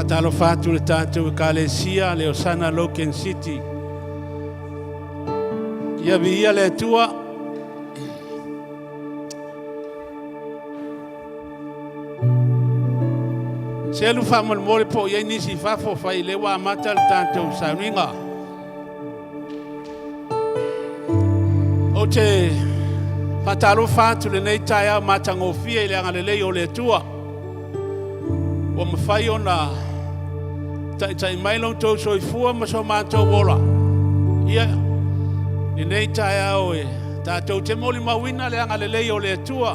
Patalo fatu le tātou kalesia le Hosanna Logan City. Ia via le tua. Se alu whamolmole po iai nisi whafo whai le wā mata le tātou sauninga. O te patalo fatu le nei tai au matangofia i le angalelei o le tua. O mawhai o na tai mailong tau soifua ma so mātou wola. Ia, ni nei tai au e tātou te moli mawina le angalelei o le tua.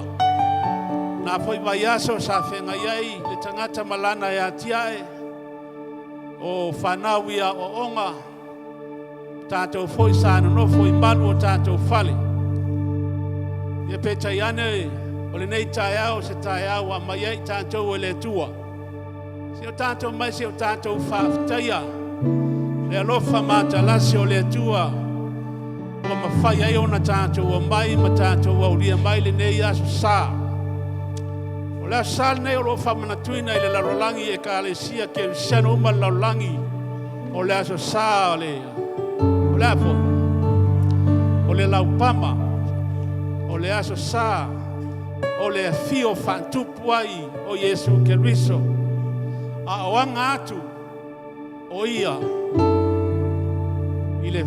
Nā poi vai aso sa whenga iai le tangata malana e atiae o whanawia o onga tātou foi sāna no foi malu o tātou whale. Ia peta iane o le nei tai au se tai au a mai ai tātou e le tua. Se o tātou mai se o tātou whawhtaia le alofa mata lasi o le tua o mawhai ai ona tātou o mai ma tātou au lia mai le nei aso sā. O lea sāl nei o lo whamanatuina i le larolangi e ka alesia ke usiano uma larolangi o le aso sā o le apo o le laupama o le aso sā o le fio whantupu ai o Yesu Keriso. A oanga atu o ia i le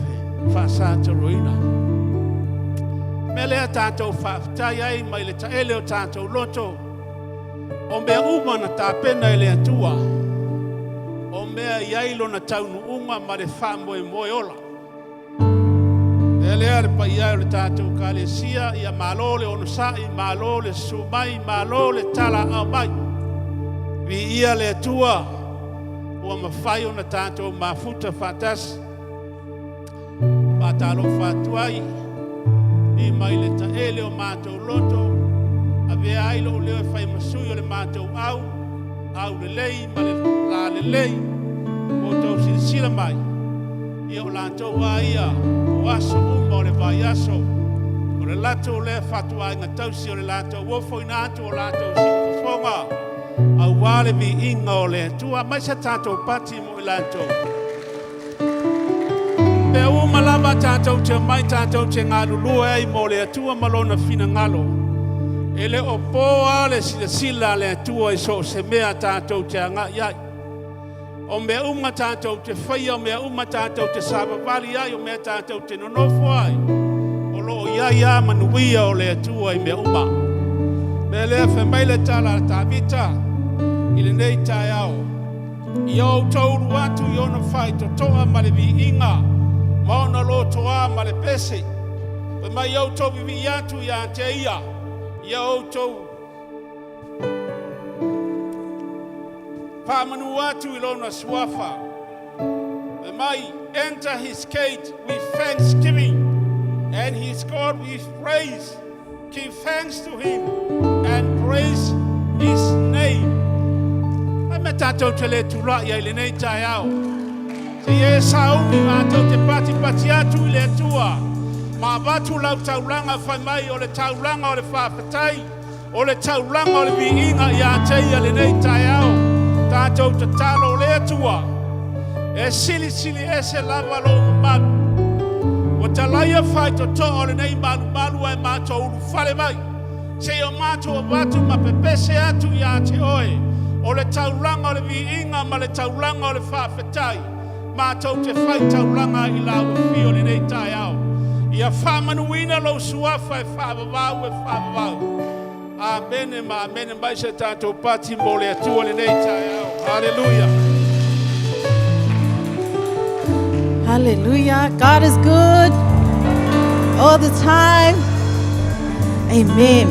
whasata roina. Me lea tātou whaftai ai mai le taele o tātou loto. O mea umana tā pena i le atua. O mea iailo na taunu unga ma le whamoe moe ola. E lea le pai ai o le tātou kalesia ia malo le onosai, malo le sumai, malo le tala au mai. Vi ia le tua ua mawhai o na tātou mafuta whatas patalo whatuai i mai le taele o mātou loto a vea ailo o leo e whai masui o le mātou au le lei ma le la le lei o tau sinsila mai i o lātou a ia o aso umba o le vai aso o le lato o le whatuai ngā tausi o le lātou wofo ina atu o lātou sifufonga au wale vi inga o le tua mai sa tātou pati mo i lantou. Pe uma lava tātou te mai tātou te ngalulua ei mo le tua malona fina ngalo. Ele o poa le sila le tua i so se mea tātou te anga iai. O mea uma tātou te whaia, o mea uma tātou te sabavali ai, o mea tātou te nonofo ai. O lo iai a manuia o le tua i mea uma. Mea lea whemaile tala tā vita. Ile nei tai au. I au tauru atu i ona whai to toa ma le vi inga. Ma ona lo toa ma le pese. Pe mai au tau vi atu i a te ia. I au tau. Pāmanu atu i lona suafa. Pe mai enter his gate with thanksgiving. And his God with praise. Give thanks to him and praise his name. Me tātou te le tura i le nei tai au. Se e saungi mātou te pati atu i le tua. Ma watu lau tauranga whai mai o le tauranga o le whawhatai. O le tauranga o le viinga i a teia le nei tai au. Tātou te talo le tua. E sili e se lava lo malu. O talaia whai to to o le nei malu e mātou uru whale mai. Se o mātou watu ma pepese atu i a te oe. O le tauranga o le viinga ma le tauranga o le whawhetai. Mātou te whai tauranga i lau fi o le nei tai au. Ia whamanuina lo suafa e whawawau. Amen ma amen mai se tātou pati mo le atua le nei tai au. Hallelujah. Hallelujah. God is good all the time. Amen.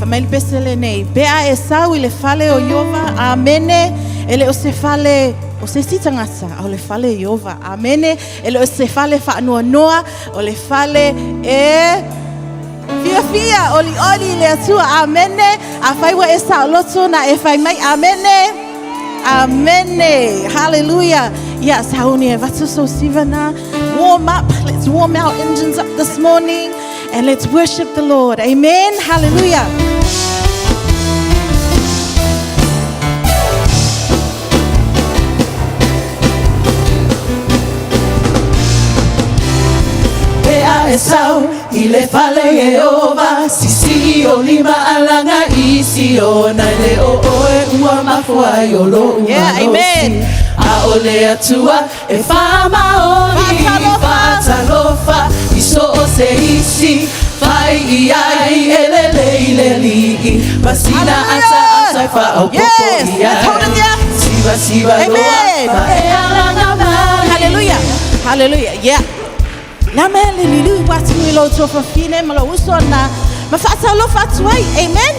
Famel pesele nei. Bea e sau i le fale o Iova. Amene. Ele o se fale o se sitangasa o le fale Iova. Amene. Ele o se fale whaanoa noa o le fale e fia oli le atua. Amene. A whaiwa e sa loto na e whai mai. Amene. Amene. Hallelujah. Yes, hauni e vatu so sivana. Warm up. Let's warm our engines up this morning. And let's worship the Lord. Amen. Hallelujah. Esau ile fale Yehova sisi olima alanga isi ona leo oe ua mafua yolo Yeah, amen. Aole atua e fama oni fatalofa iso ose isi fai iai eleleleli basina ata fa au Yes, let's hold it there. siva Amen. Hallelujah. Hallelujah. Yeah. Namen lililu watu ilo tofa fine malo usona mafata lo fatway. Amen.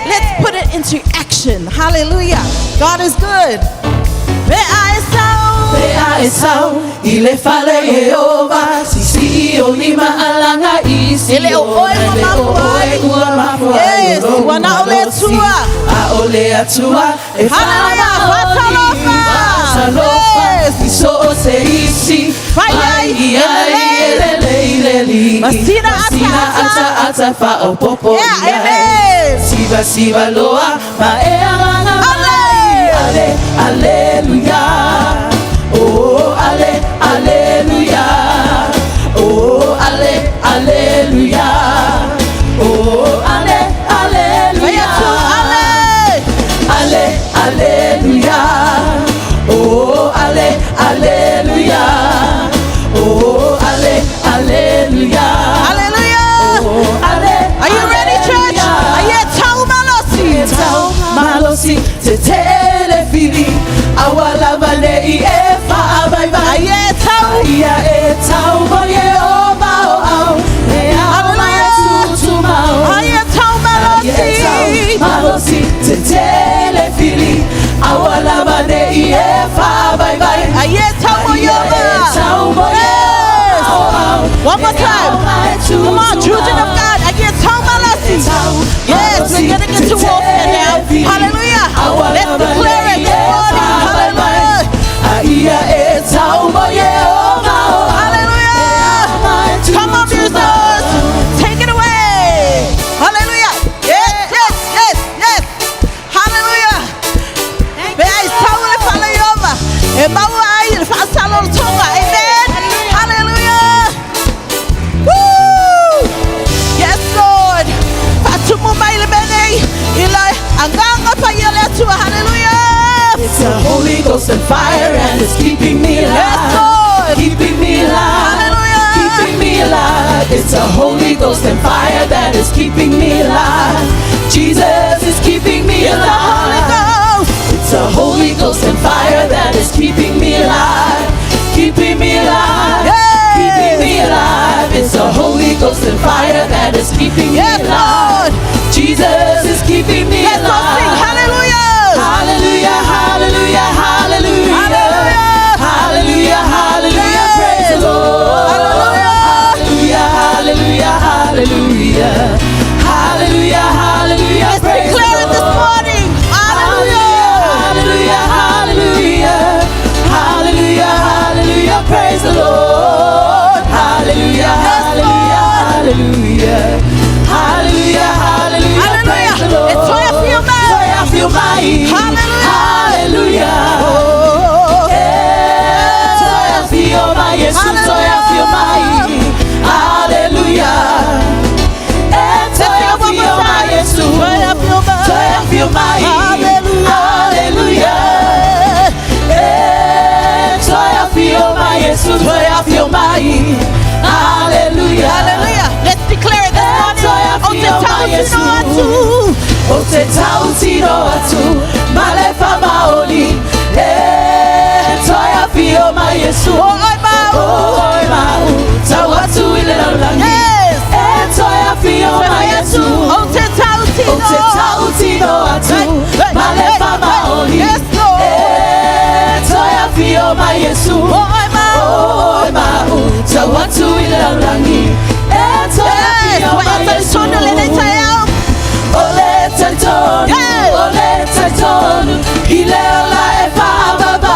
Let's put it into action. Hallelujah. God is good. Esau ile fale Yehova sisi olima alanga isi Ele oe mafua. Yes, wana ole tua. Aole atua e Hallelujah. fatalofa Yes. iso ose isi Fai eleleleli Masina ata fa au popo Yeah, amen. siva loa ma e alanga ale Hallelujah. Oh, Hallelujah. Oh, Hallelujah. Oh, Hallelujah. Hallelujah. Oh, Hallelujah. Oh, Hallelujah. Hallelujah. Oh, Are you ready, church? Tau malosi. Tau malosi te telefili awala vale I efa bye bye Tau. Ia e tau mo Yehova o au e ama tutu mau Tau malosi. Malosi te telefili awala vale I efa bye bye Tau mo Yehova. Tau mo Yehova o au One more time. Come on, children of God. Tau malosi. Yes, we're going to get to warfare now. Hallelujah. Let's declare it this morning. Hallelujah. Hallelujah. Come on, musicians. Take it away. Hallelujah. Yes. Hallelujah. Amen. Hallelujah. Woo. Yes, Lord. Hallelujah. It's the Holy Ghost and fire and it's keeping me alive. Yes, Lord. Keeping me alive. Hallelujah. Keeping me alive. It's the Holy Ghost and fire that is keeping me alive. Jesus is keeping me alive. It's the Holy Ghost and fire that is keeping me alive. Keeping me alive. Yes. Keeping me alive. It's the Holy Ghost and fire that is keeping me Yes, alive. Lord. Jesus is keeping me Let's all sing alive. hallelujah. Hallelujah, hallelujah, hallelujah. Hallelujah. Hallelujah, hallelujah. Yes. Praise the Lord. Hallelujah. Hallelujah, hallelujah, hallelujah. Hallelujah, hallelujah. Let's Praise the declare it this Lord. morning. Hallelujah. Hallelujah, hallelujah. Hallelujah, hallelujah. Praise the Lord. Hallelujah, hallelujah, hallelujah. Hallelujah, hallelujah. Praise the Lord. It's joy of your mind. Joy of your mind. Hallelujah. Hallelujah. Yeah. Joy of your mind. Yes, joy of your mind. Hallelujah. Yeah. Joy of your mind. Yes, joy of your mind. Hallelujah. Yeah. Joy of your mind. Yes, joy of your mind. Hallelujah. Hallelujah. Let's declare it this morning. Oteta utino atu malefa maoni toya fio ma Yesu oi mau tawatu ile la ulangi toya fio ma Yesu oteta utino atu malefa maoni toya fio ma Yesu oi mau tawatu ile la ulangi toya fio ma Yesu ole taitonu ile ola e baba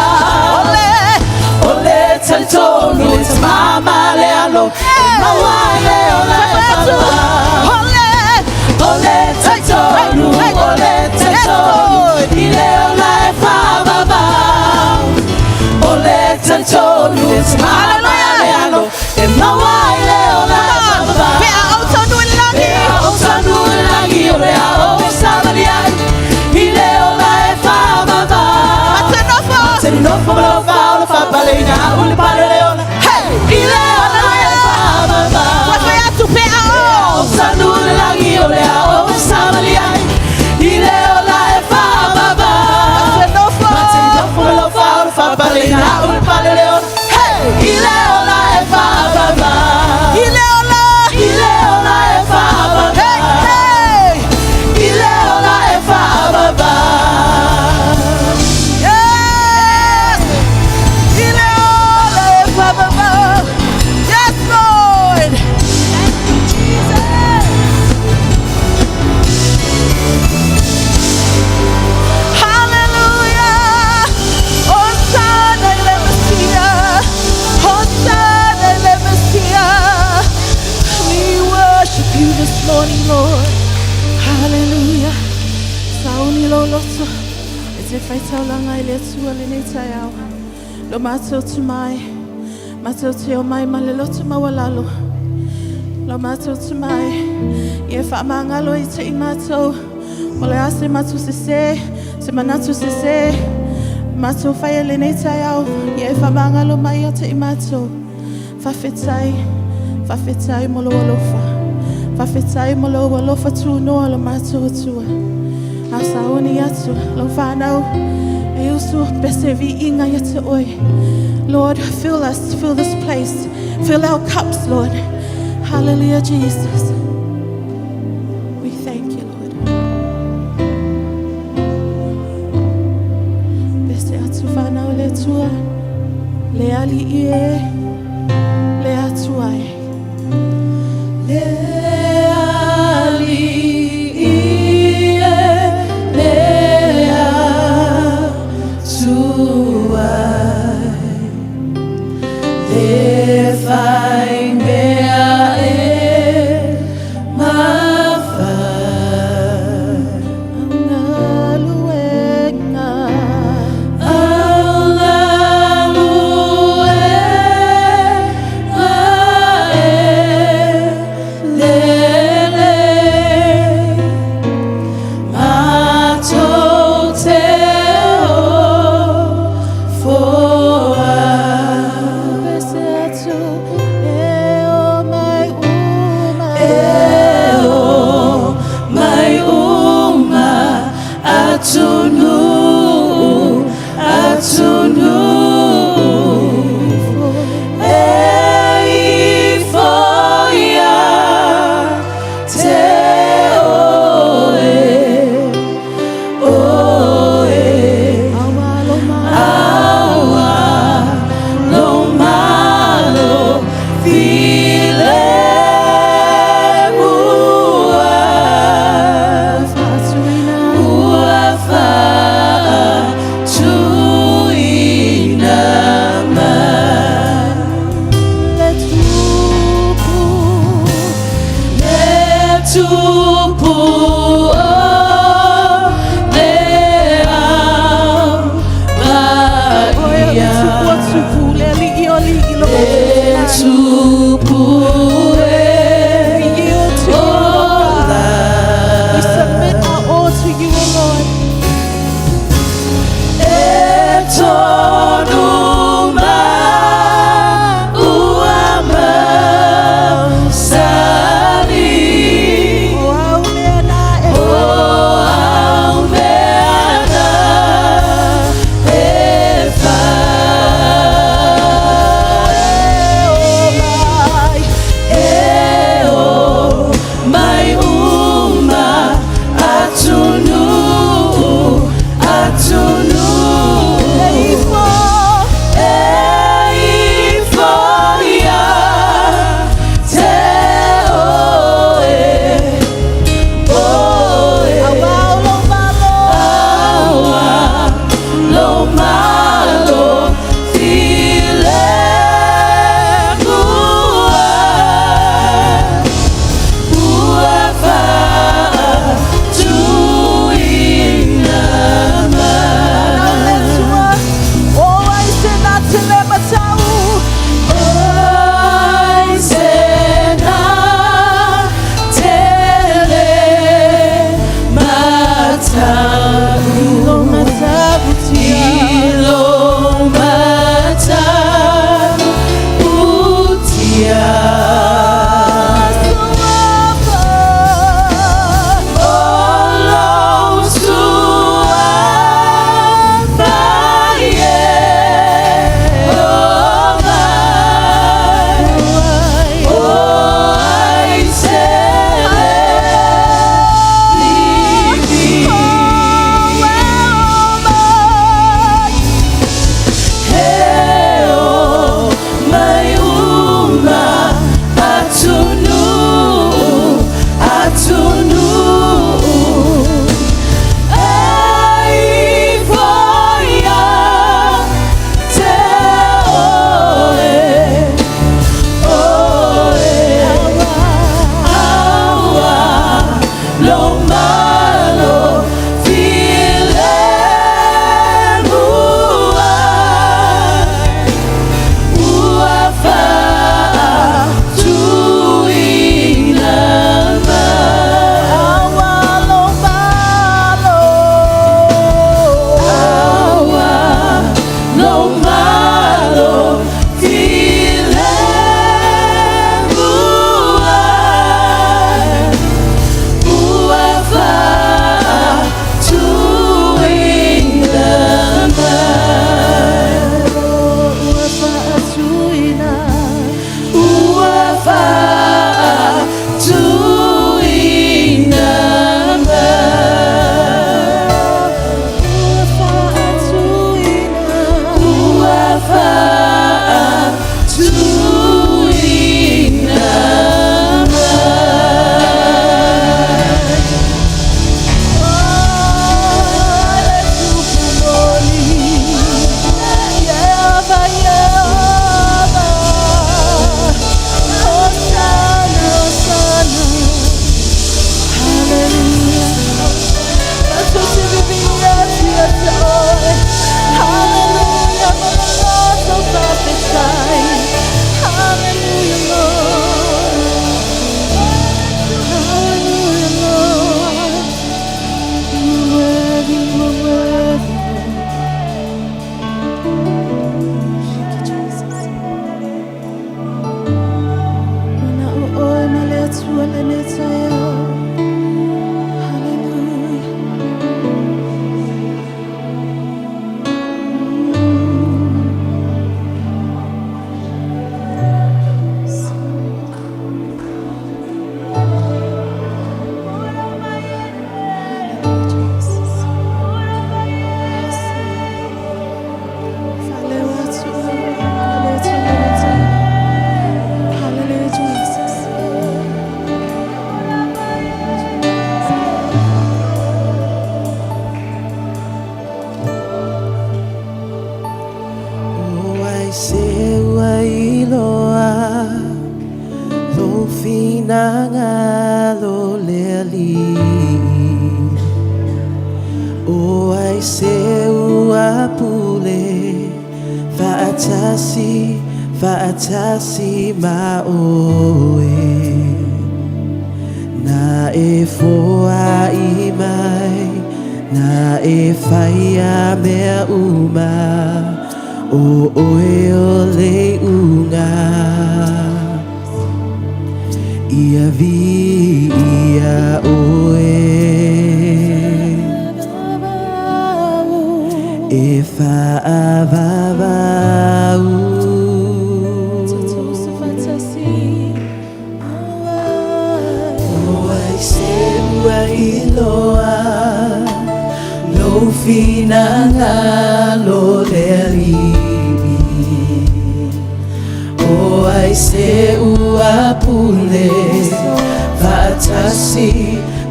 ole taitonu it's mama lealo mawa ile ola e baba ole taitonu ile ola e baba ole taitonu it's mama lealo mawa ile ola e palina ulpaleleo. Hey, ileola e fa baba. Ileola e fa baba. Hey, ileola e fa baba. Yes, ileola e fa baba. Yes, Lord. Thank you, Jesus. This morning, Lord, hallelujah. Sauni lo loto, it's if I tell long I let you alinita yao. Lo mato to my, mato to your my maleloto mawalalo. Lo mato to my, if I'm angalo ite imato, ole ase mato se manatu se, mato fire linita yao. If I'm angalo mayota imato, fafitai molo walofa. Fafitai molo walofa tu no lo mato tu. Asaoni yatu lo fanao. Eusu besevi inga yatu oi. Lord, fill us, fill this place, fill our cups, Lord. Hallelujah, Jesus. We thank you, Lord. Bese atu fanao le tua, le ali ie, le atuai. se ua iloa lo finanga lo leali o ai se ua pule Fa'atasi ma'oe Na e foa I mai Na e whaia mea uma O oe o le unga Ia vi ia oe E whaavavau Iloa lo finanga lo leali o ai se ua pule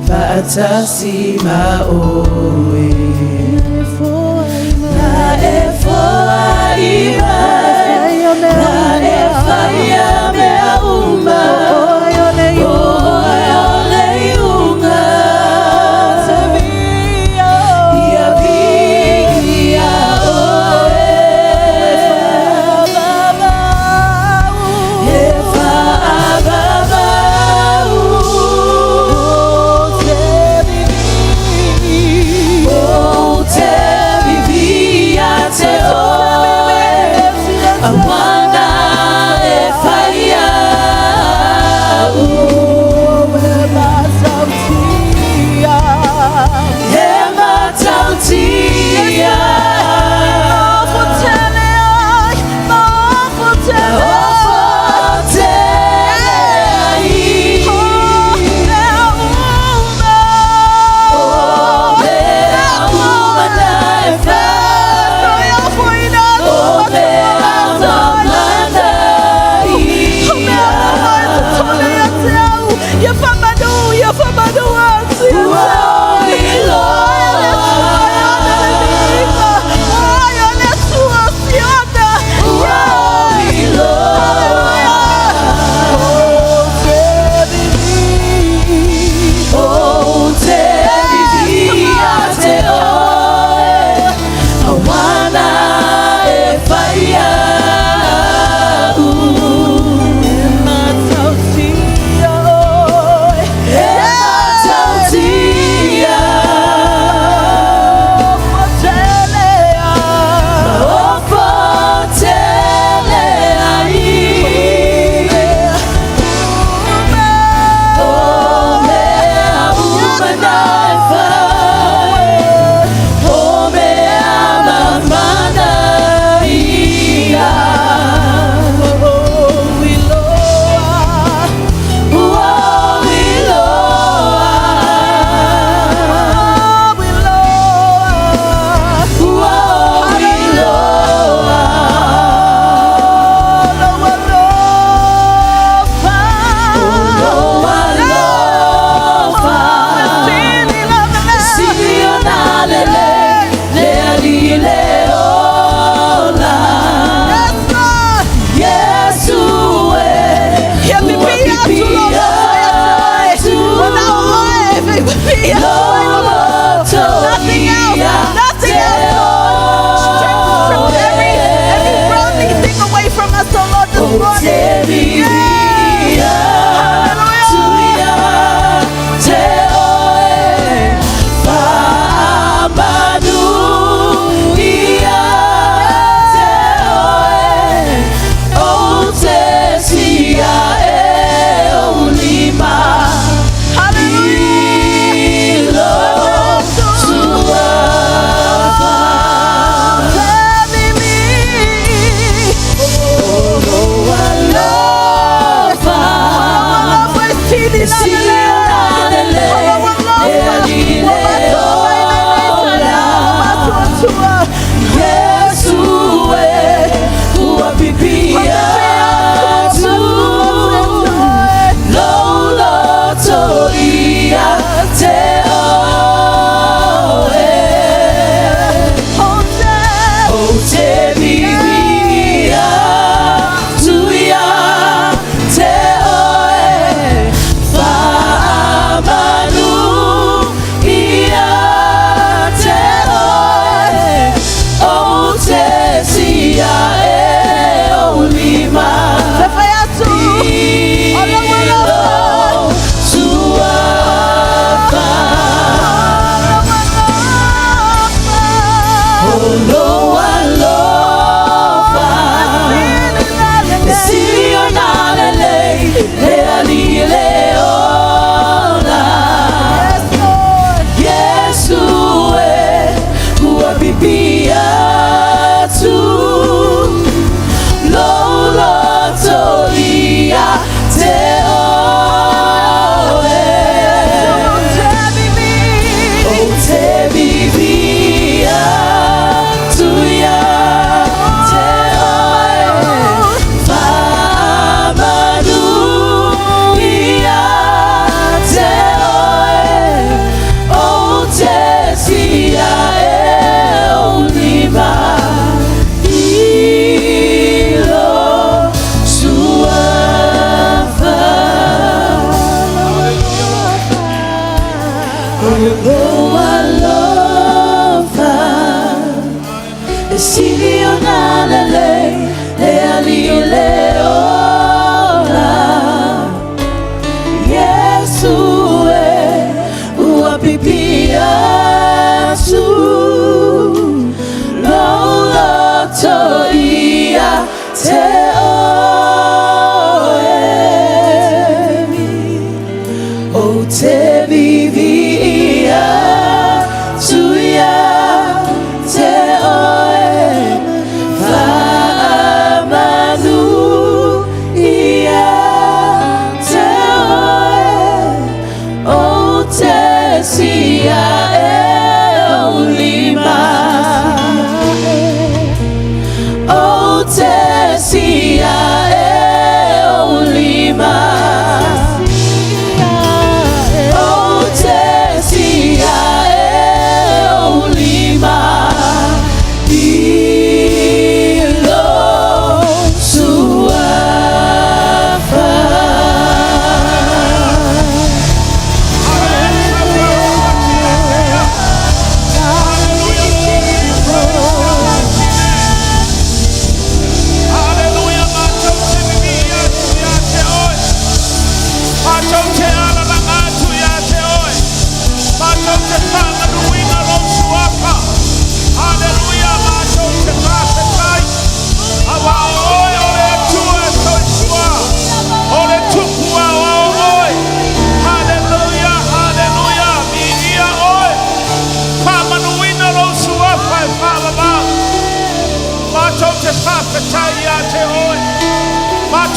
fa'atasi ma'oe na e foa ia na e whaia mea uma te vivia te oe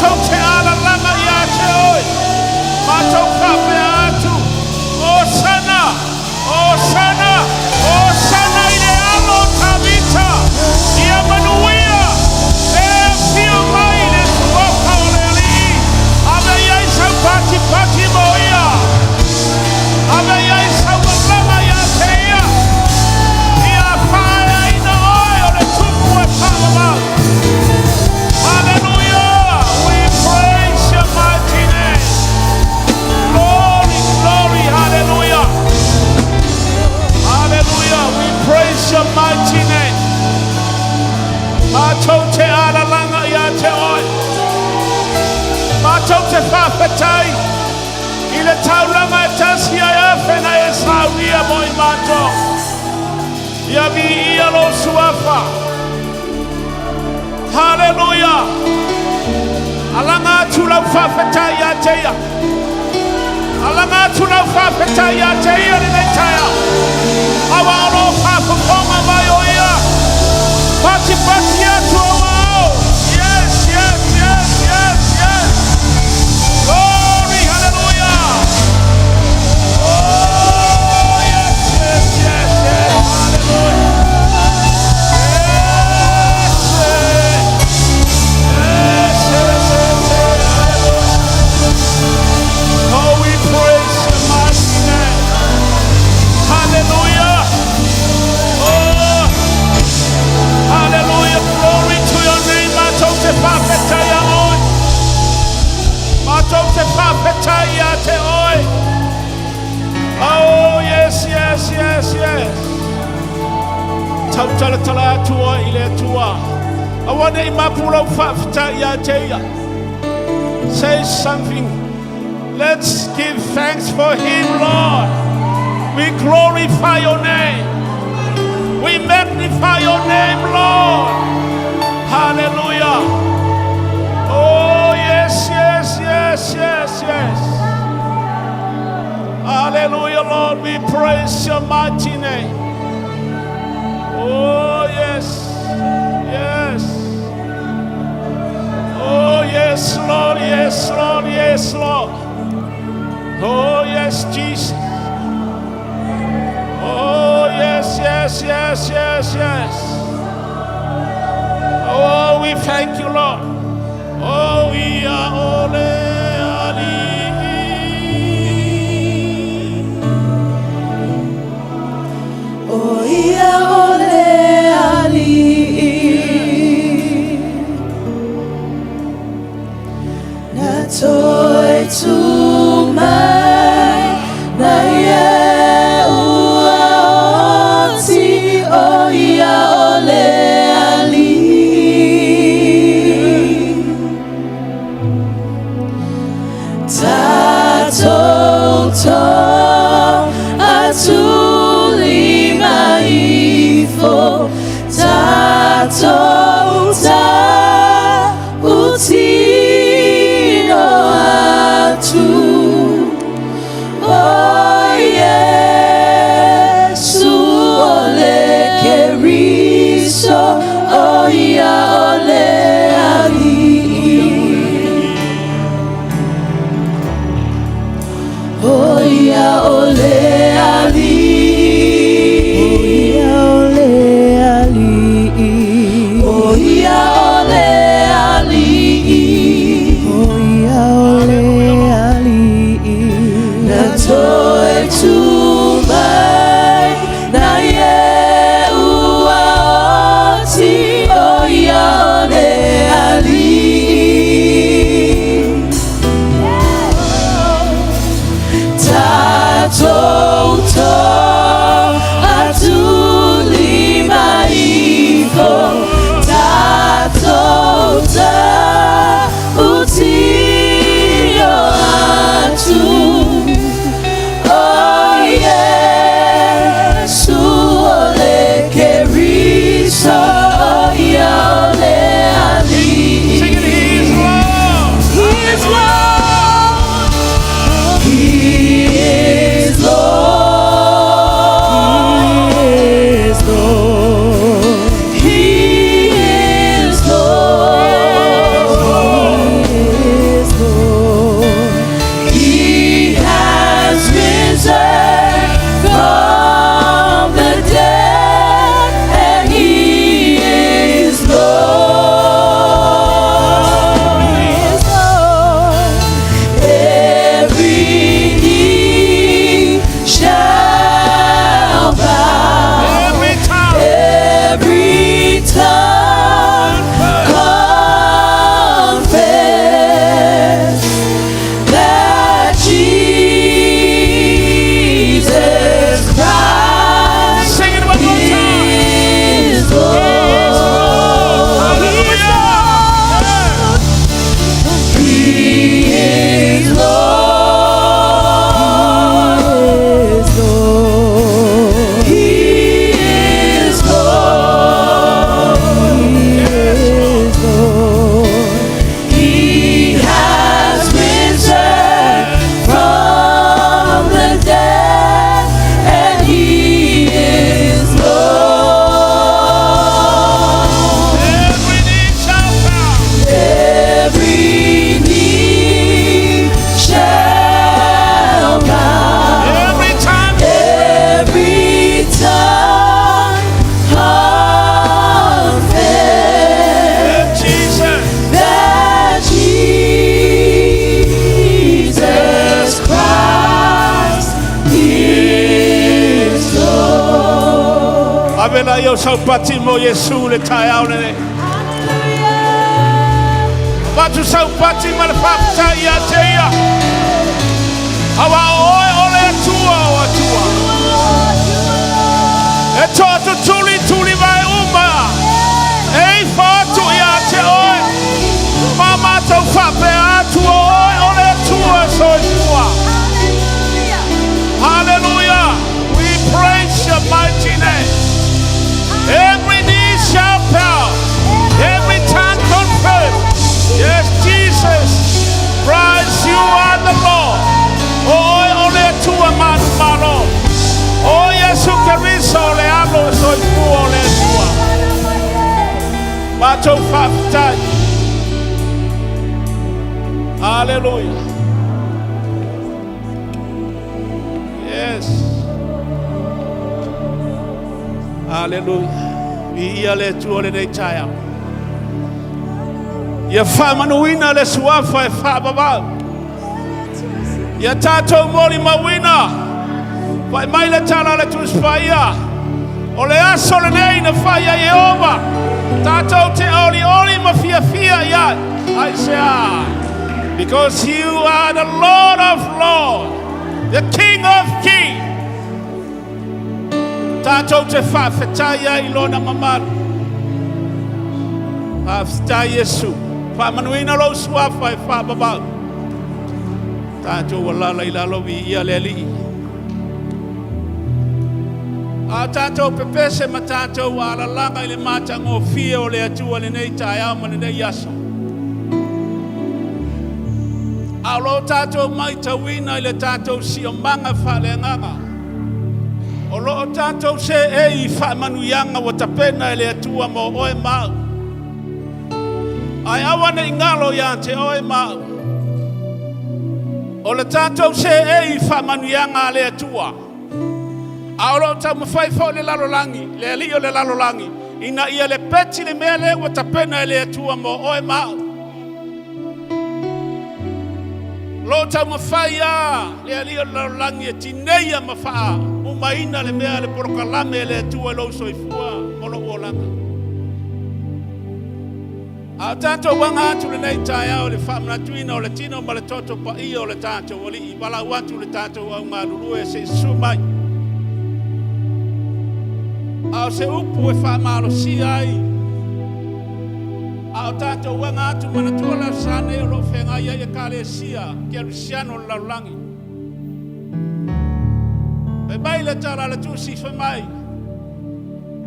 Matau te ala langa ia te oi. Matau kape atu. Hosanna. Hosanna. Hosanna ile alo tabita. Ia manuia. E fio mai le tuoka ole ali. Ave iai sau pati pati moia. Ave iai sau langa ia te ia. Ia whaia ina oi o le tuku e pāmama. Hallelujah. We praise your mighty name. Glory, glory, hallelujah. Hallelujah. We praise your mighty name. Matau te ala langa ia te oi. Matau te whawhetai. I le tauranga e tasi ai awhena e sāwia mo i matau. Ia vi ia lo suafa. Hallelujah. Alanga tu lau whawhetai ia te ia. Alanga tu lau whawhetai ia te ia ni nei taia. Awa ono whawhekonga mai o ia. Pati pati atu o wao. Yes, yes, yes, yes, yes. Glory, hallelujah. Oh, yes, yes, yes, yes, hallelujah. Yes, yes, yes, yes, yes, hallelujah. Oh, we praise your mighty name. Hallelujah. Oh, hallelujah. Glory to your name. Matau te whawhetaya oi. Matau te whawhetaya te oi. Oh, yes, yes, yes, yes. Tau talatala atua I le atua. Awane I mapula whawhetaya te ia. Say something. Let's give thanks for him, Lord. We glorify your name. We magnify your name, Lord. Hallelujah. Oh, yes, yes, yes, yes, yes. Hallelujah, Lord. We praise your mighty name. Oh, yes, yes. Oh, yes, Lord, yes, Lord, yes, Lord. Oh, yes, Jesus. Oh, yes, yes, yes, yes, yes. Oh, we thank you, Lord. Oh, we are ole ali. Oh, we are ole ali. Na toi tumai na ye uaoti. Oh, we are ole ali. Tatoto atulima ifo. Tatota utino atu. la yo sau pati mo Yesu le tai au le. Watu sau pati ma le whapata ia te ia. Awa oe ole atua o atua. E toa tuli tuli vai uma. Ei whatu ia te oe. Mama tau whape atua oe ole atua soifua. Hallelujah. We praise your mighty name. Every knee shall bow. Every tongue confess. Yes, Jesus Christ, you are the Lord. Oh, ole tua manu malo. Oh, Yesu Kristo ole alo soifu ole tua. Mato fatai. Hallelujah. Yes. Hallelujah. Vi ale tua ole nei taya. Ya famanuina le suafa e fa baba. Ya tato mori mawina. Vai mai le tala le tuspaia. Ole aso le nei na faya Yehova. Tato te oli mafia ya. I say, because you are the Lord of Lords, the King of Kings. Tato te fa fetaya ilona mamaru. Afta Yesu. Fa manuina lo suafa e fa baba. Tato wala ila lo vi ia leli. A tato pepese ma tato wala langa ile mata ngofie ole atua le nei taia ma nei yaso. A lo tato mai tawina ile tato si omanga fa le nganga. O lo tato se e fa manuyanga watapena ile atua mo oe mau. Ai awana ingalo ya te oe mau. O le tatou se e fa manuyanga le atua. Aolo ta mafai fo le lalolangi, le alio le lalolangi. Ina ia le peti le mele wa tapena le atua mo oe mau. Lo ta mafai ya le alio le lalolangi e tineia mafaa. Umaina le mea le porokalame le atua lo soifua molo olanga. A tato wanga atu le nei taia o le whamana tuina o le tino ma le toto pa ia o le tato o li i wala watu le tato au ngā lulu e se sumai. A o se upu e whamalo si ai. A o tato wanga atu mana tua la sane o lo whenga ia e kale sia ke alusiano le laulangi. E mai le tala le tusi whamai.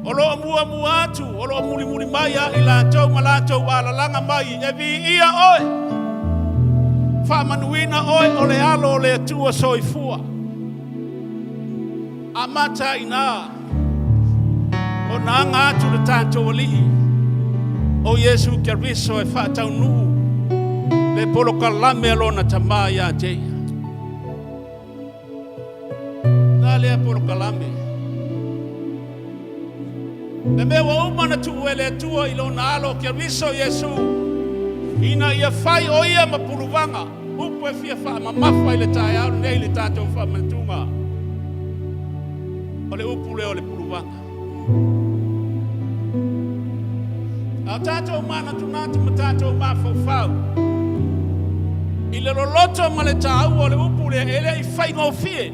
Olo mua atu, olo muli mai a ila tau malato ala langa mai e vi ia oe. Fa manuina oe ole alo ole atua soifua. Amata ina. O nanga atu le tanto oli. O Yesu Kristo e fa tau nu. Le polo kalame alona tamaya te. Dale polo kalame. Le mewa umana tu ele tua ilona alo ke riso Yesu. Ina ia fai o ia mapuluvanga. Upo e fia fa mamafa ile tai au nei le tato fa mantunga. Ole upu le ole puluvanga. Au tato mana tunatu matato mafau. Ile loloto male tau ole upu le ele i fai ngofie.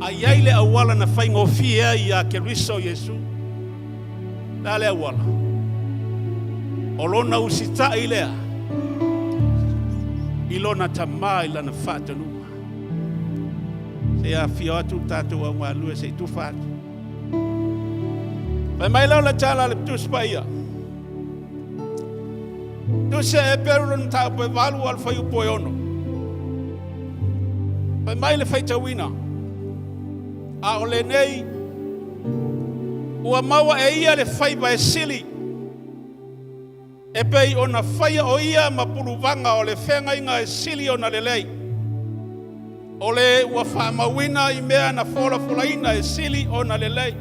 Ai le awala na fai ngofia ia ke riso Yesu. Dale awala. Olona usita ilea. Ilona tamai la na fata numa. Se a fia tu tatu wa malu se tu fat. Pai mai la tala le tu spaia. Tu se e perun ta pe valu al fai poiono. Pai mai le fai tawina. A ole nei ua maua e ia le fai ba e sili e pei ona fai o ia ma puluvanga o le whenga inga e sili ona le lei ole ua wha mawina i mea na fola ina e sili ona le lei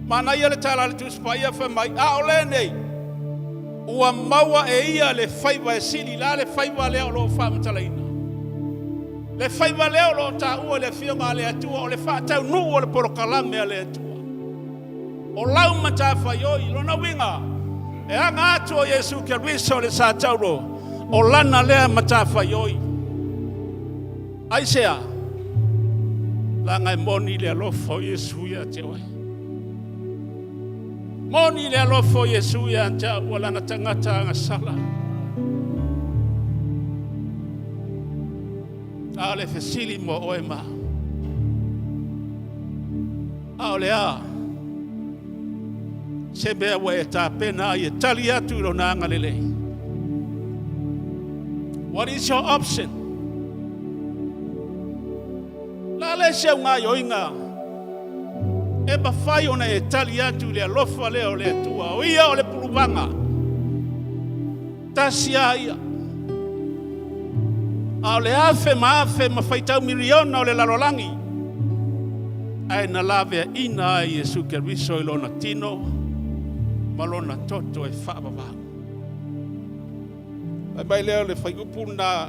mana ia le tala le tuspaia wha mai a ole nei ua maua e ia le fai ba e sili la le fai ba leo lo wha matala ina le fai ba leo lo ta ua le fionga le atua o le wha tau nu o le porokalame le atua O lau matawhaioi, lona winga. E anga atu o Yesu Keriso le sa tauro. O lana lea matawhaioi. Aisea. Langa e moni le alofo Yesu ia te wai. Moni le alofo Yesu ia te wala na tangata anga sala. Ale fesili mo oema. Ale a. Sebe wa e ta pena e tali atu lo na ngalele. What is your option? La le se nga yo inga. E ba fai ona e tali atu le alofa le o le tua. O ia o le puluvanga. Tasia ia. A le afe ma faitau miliona o le lalolangi. Ai na lave ina Yesu Keriso ilona tino. Malona toto e whaababa. Ai mai leo le whaigupu na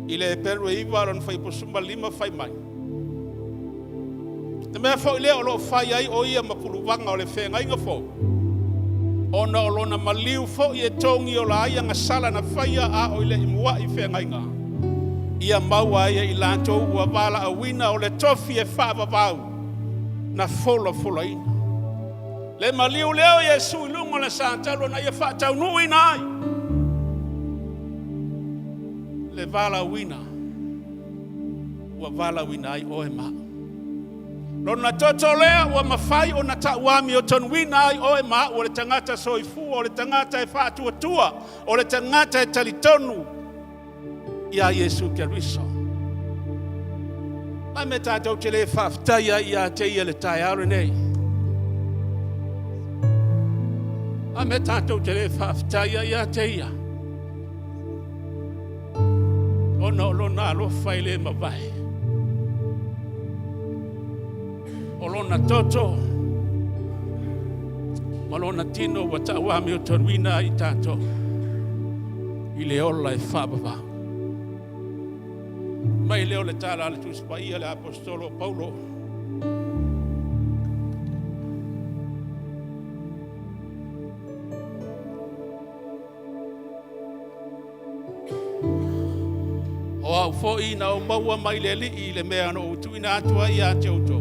i le peru e iwa ron whaiposuma 5 whai mai. Te mea whau leo lo whai ai o ia mapuluwanga o le whenga inga whau. Ona o lona maliu whau i e tongi o la aia ngasala na whaia a o ile imua i whenga inga. Ia maua ia i lantou ua wala a wina o le tofi e whaababau na fola ina. Le maliu leo Yesu ilungo na santalo na ia whaatau nui na ai. Le wala wina ua wala wina ai o e maa. Lona toto lea ua mawhai o na tauami o ton wina ai o e maa o le tangata soifua, o le tangata e whaatuatua, o le tangata e talitonu. Ia Yesu Keriso. Ai me tātou te le whaftaia ia te ia le tai aure nei. Ai me tātou te le whaftaia ia te ia. Ona o lona alofa i le mawai. O lona toto. Ma lona tino wa tauami o tonwina i tātou. I le ola e whababa. Mai leo le tala le tuspaia le apostolo Paulo. O au foi na o maua mai le li le mea no tu ina atua ia te auto.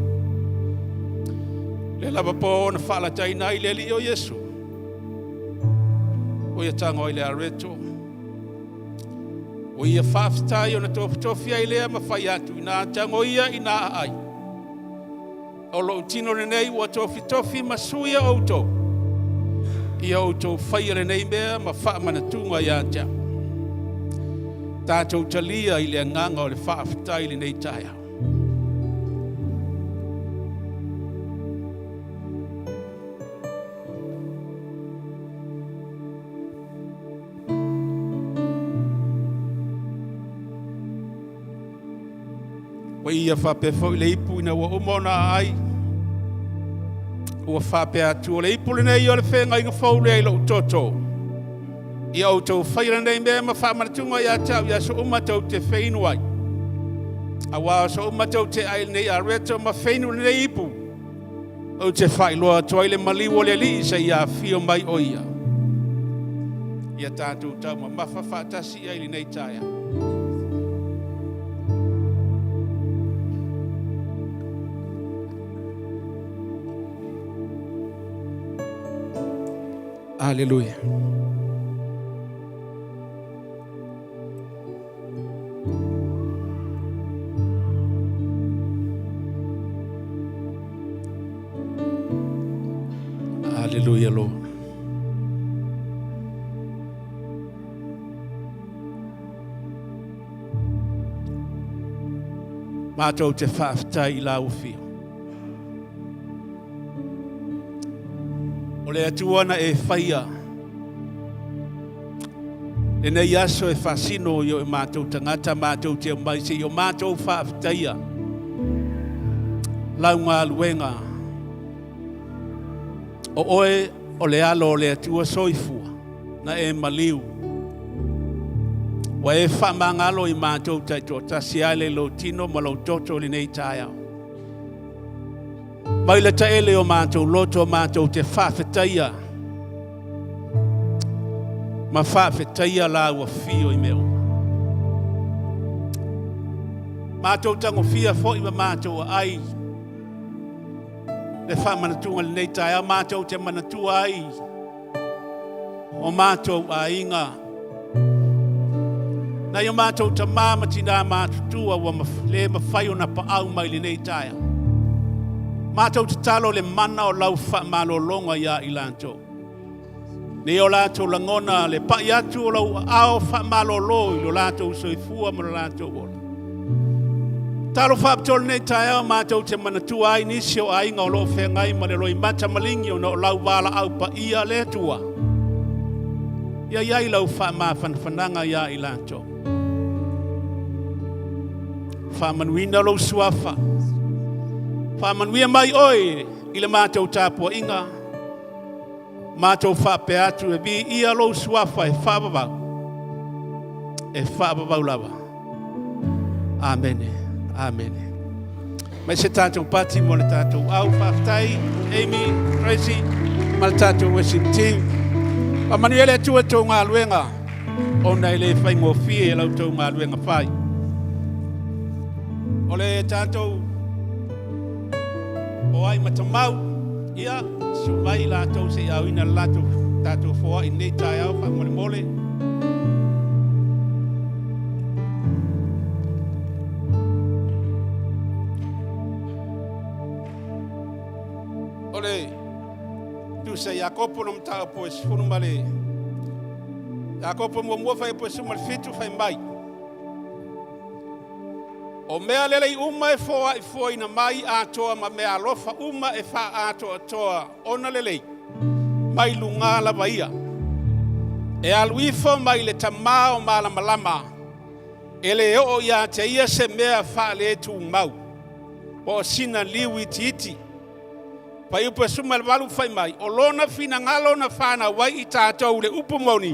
Le lava po na fala tai na le li o Yesu. O ia tango ile areto. O ia whaftai o na tofia i lea mawhai atu ina tango ia ina ai. O lo tino renei ua tofi masuia auto. Ia auto whai renei mea ma wha manatunga ia tia. Tātou talia i le nganga o le whaftai le nei taia. Ia whape fo le ipu ina ua umona ai. Ua whape atu o le ipu le nei o le whenga inga fau le ilo utoto. Ia au tau whaira nei mea ma whamanatunga ia tau ia so umatau te whainu ai. Awa so umatau te ai nei a reto ma whainu le nei ipu. O te whailoa toa ile maliwo le li sa ia fio mai o ia. Ia tātou tau ma mawha whaatasi ai le nei taia. Aleluia. Aleluia, Lord. Mātou te whaftai I la ufio. O le atuana e whaia. E nei aso e whasino yo e mātou tangata, mātou te maise, yo mātou whaaftaia. Launga luenga. O oe o le alo o le atua soifua, na e maliu. Wa e whamangalo I mātou taito tasi ale lo tino ma lo toto li nei tai au. Mai le taele o mātou loto mātou te whawhetaia. Ma whawhetaia la ua fio I meo. Mātou tango fia fo I ma mātou ai. Le whamanatunga li nei tai au mātou te manatua ai. O mātou a inga. Na yo mātou ta māmati nā mātutua wa le mawhai o na pa au mai li nei taia. Mātou te talo le mana o lau whamalolonga ia I lantou. Ne o lātou langona le pai atu o lau ao whamalolo I lo lātou soifua mo lo lātou ola. Talo whapatolo nei taia mātou te manatua ai nisi o ainga o lo whengai ma le roi mata malingi o na o lau wala au pa ia le tua. Ia iai lau whamawhanwhananga ia I lantou. Whamanuina lo suafa. Whamanuia mai oi I le mātou tāpua inga. Mātou whape atu e bi ia lo suafa e whababau. E whababau lava. Amen. Amen. Mai se tātou pati mo le tātou au whaftai, Amy, Tracy, ma le tātou worship team. Whamanuia le atua tō ngā luenga. O nei le whai ngofie e lau tō ngā luenga whai. O le tātou o ai matamau ia sumai lātou se auina lātou tātou fōa I nei tai au whamole mole. O le tu se Iakopo no mtau po e sifunu male. Iakopo mua whai po e sumal fitu whai mai. O mea lelei uma e fōa I fōa ina mai atoa ma mea alofa uma e wha atoa atoa ona lelei. Mai lunga lava ia. E aluifo mai le tamao malama lama. E le o ia te ia se mea wha le tu mau. Po sina liwi titi. Pa ipu e suma le walu whai mai. O lona fina ngalo na whana wai I tātou le upumoni.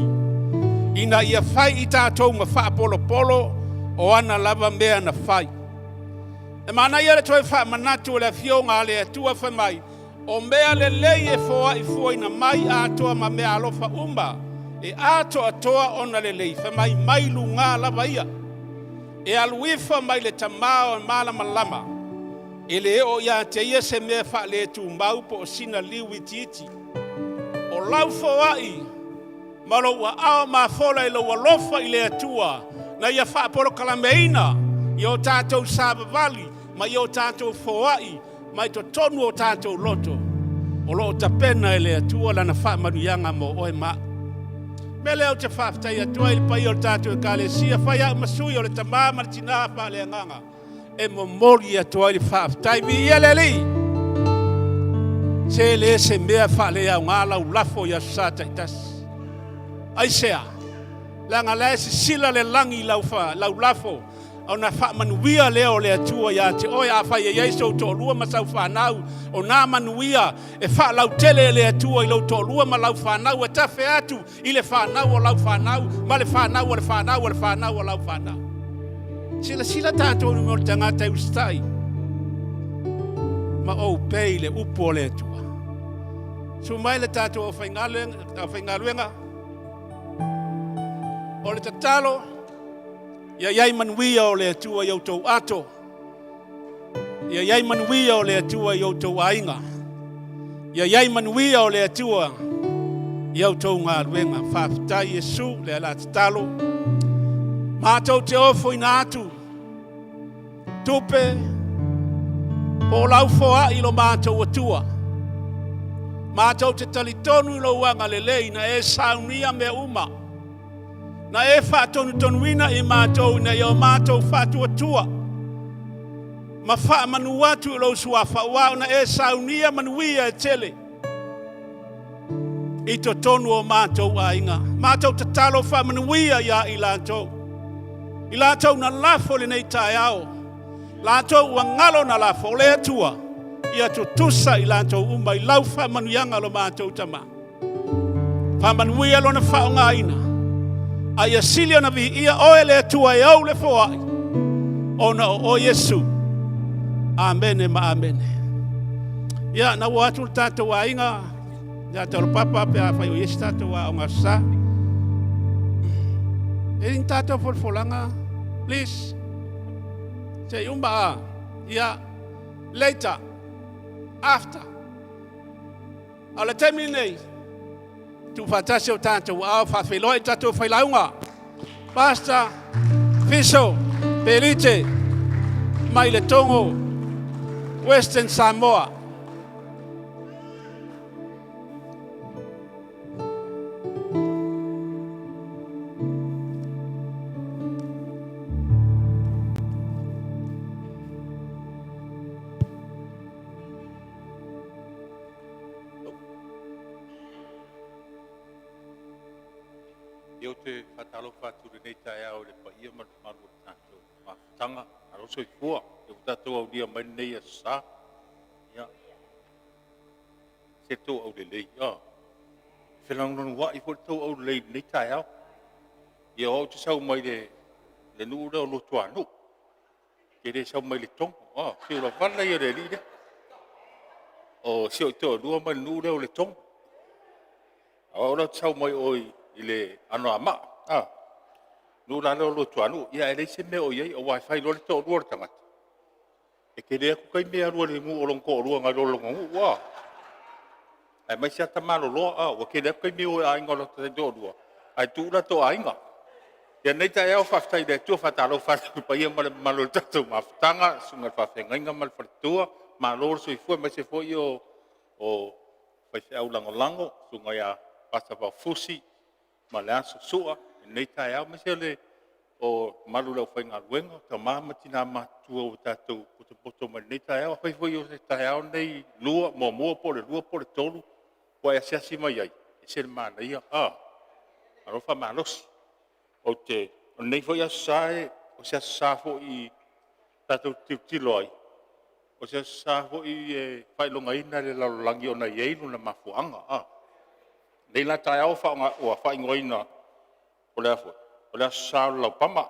Ina ia whai I tātou ma wha polo polo. O ana lava mea na whai. E mana ia le toi wha manatu le fionga le atua whai mai. O mea le lei e fōa I fōa ina mai atoa ma mea alofa umba. E ato atoa ona le lei whai mai mai lunga lava ia. E aluifa mai le tamao malama lama. E le o ia te ia se mea wha le tu mau po o sina liwi titi. O lau fōa I. Malo ua ao ma fola I lo walofa I le atua. Na ia wha polo kalameina, I o tātou Sabavali, ma I o tātou Foai, ma I to tonu o tātou loto. O lo o tapena e le atua lana wha manuianga mo oe ma. Me leo te whaftai atua I pai o tātou e kālesia, whai au masui o le tamā martina wha le anganga. E mo mori atua I whaftai mi ia le li. Se le se mea wha le au ngāla u lafo I asata I tas. Aisea. Langa le se sila le langi lau lafo. Au na wha manuia leo le atua ia te oi a whai e ieiso to lua ma sau whanau. O nā manuia e wha lau tele le atua I lau to lua ma lau whanau. E tawhe atu I le whanau o lau whanau. Ma le whanau o le whanau o le whanau o lau whanau. Sila tātou ni mo tangata ustai. Ma o pei le upo le atua. So mai le tātou o whaingaluenga. O le tatalo, ia iai manuia o le atua I outou ato. Ia iai manuia o le atua I outou ainga. Ia iai manuia o le atua I outou ngā ruenga. Whawhitai Jesu le ala tatalo. Mātou te ofo ina atu. Tupe, po lau foa I lo mātou atua. Mātou te talitonu I lo wanga le lei na e saunia me uma. Na e whaatonu tonuina I mātou na I o mātou whaatua tua. Ma wha manuatu I lo sua whaua na e saunia manuia e tele. I to tonu o mātou a inga. Mātou te talo wha manuia ia I lātou. I lātou na lafo le nei tai ao. Lātou ua ngalo na lafo le atua. Ia to tusa I lātou umba I lau wha manuianga lo mātou tama. Wha manuia lo na wha o ngā ina. a ia sili ona vi ia o ele tua e au le foai ona o Yesu. Amen ma amen. Ia na watu tatou ainga ya tolo papa pe a fai o Yesu tatou wa onga sa. E tatou folfolanga, please. Say umba ia later, after. Ala temi nei tu fatasi o tatou a fa feloi tatou fai launga. Pastor Fiso Perite mai le tongo Western Samoa. Yo te fatalo fatu nei tae au le pa ia malu tatou mafutanga aro soifua e tatou au dia mai nei asa ia se tō au le lei ia whenangon wa i fo tō au lei nei tae au ia au te sau mai le nuu reo lotu anu ke re sau mai le tongo se ura wala ia le li o se o tō rua mai le nuu reo le tongo au rau sau mai oi ile ano ama no la lo tuanu ia ele se me o ye o wifi lo to ro tanga e ke le ku kai me ro le ngu o long ko ro nga lo ngu wa ai mai sia tama lo o ke le kai me o ai ngolo te do ro ai tu la to ai nga ya nei ta e o fa tai de tu fa ta lo fa pa ia ma lo tatu ma tanga sunga fa fenga nga mal fa tua ma lo so i fu ma se fo io o fa se au lango sunga ya pasa pa fusi ma le aso sua, nei tae au mesele o malu lau whainga luenga, ta mama tina matua o tātou poto ma nei tae au, whai o se tae au nei lua, mua po le tolu, wai asiasi mai ai, e se le mana ia, arofa malosi, o nei whai asae, o se asafo i tātou tilo ai, o se asafo i whailonga ina le laulangi o na ieilu na mafuanga, nei la tae au whaonga ua whaingoina o lea fo. O lea sao lau pama.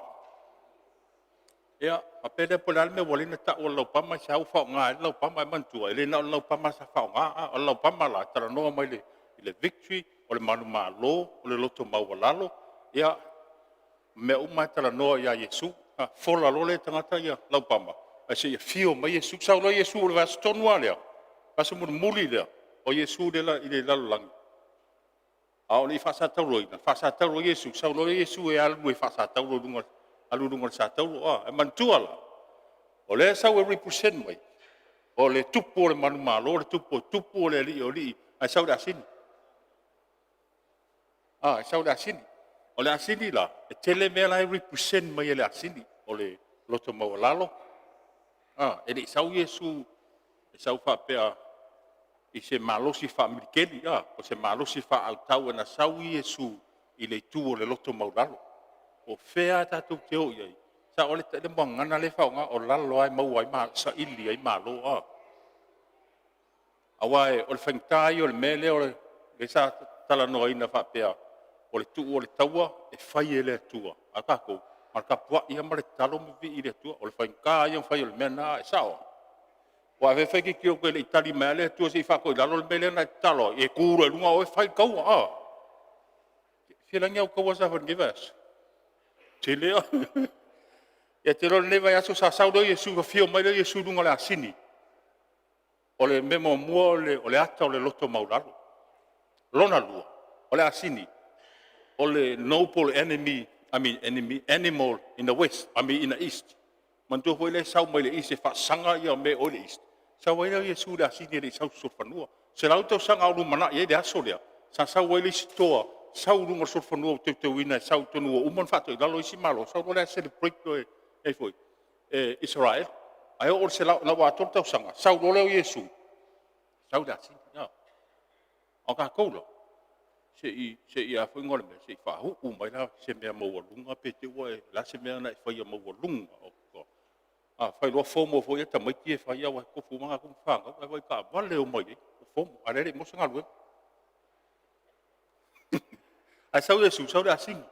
Ea, a pere po lea me walina ta o lau pama sa au whaonga e lau pama e mantua. Ele na o lau pama sa whaonga o lau pama la tara noa mai le victory o le manu maa lo o le loto maualalo. Ea, me umai tara noa ia Yesu. Fola lo le tangata ia lau pama. A se ia fio mai Yesu. Sao lo Yesu o le vasa tonua lea. Vasa muli lea. O Yesu le la i le lalo au ni fasa tauloina fasa taulo Yesu sau lo Yesu e alu e fasa taulo dunga alu dunga sa taulo e mantuala o le sau e represent mai o le tupu le manu malo le tupu le li o li ai sau da sini sau da sini o le asini la e tele me la represent mai le asini o le loto mawalalo e ni sau Yesu e sau fa pea i se malosi fa amerikeni o se malosi fa autau na sau Yesu i le tu o le loto maulalo o fea tatu te o iai sa o le te mo ngana le faunga o lalo ai mau ai ma sa ili ai malo awai o le fengtai o le mele o le sa tala no ina fa pea o le tu o le taua e fai ele tua akako marka pua ia mare talo mi i le tua o le fengkai o fai o le mena e sao wa ve fe ki o le itali mele tu si fa ko la lo mele na talo e kuro lunga o fa ko fila ngau ko sa forgiveness tele e te ro ne vai aso sa sa do Yesu ko fio mai le Yesu lunga la sini o le memo mo o le ata o le loto maulalo lona lu o le asini o le noble enemy animal in the west in the east mantu foi le sau mai le ise fa sanga ia me o le east sau ai le Yesu da sini le sau surfanua se lau tau sanga o mana ia de aso lea sa sau ai le stoa sau lunga surfanua te wina sau tonu o man fato la lo isi malo sau le celebrate e foi Israel ai o se la wa tau sanga sau lo le Yesu sau da sini ya o ka kolo se i a foi ngol me se fa hu mai la se me mo lunga pe te o la se me na foi mo lunga fai lo fomo foi ta mai tie fai au ko fuma ko fanga vai ka vale o mai fomo are mo sanga lu a sau Yesu sau da sing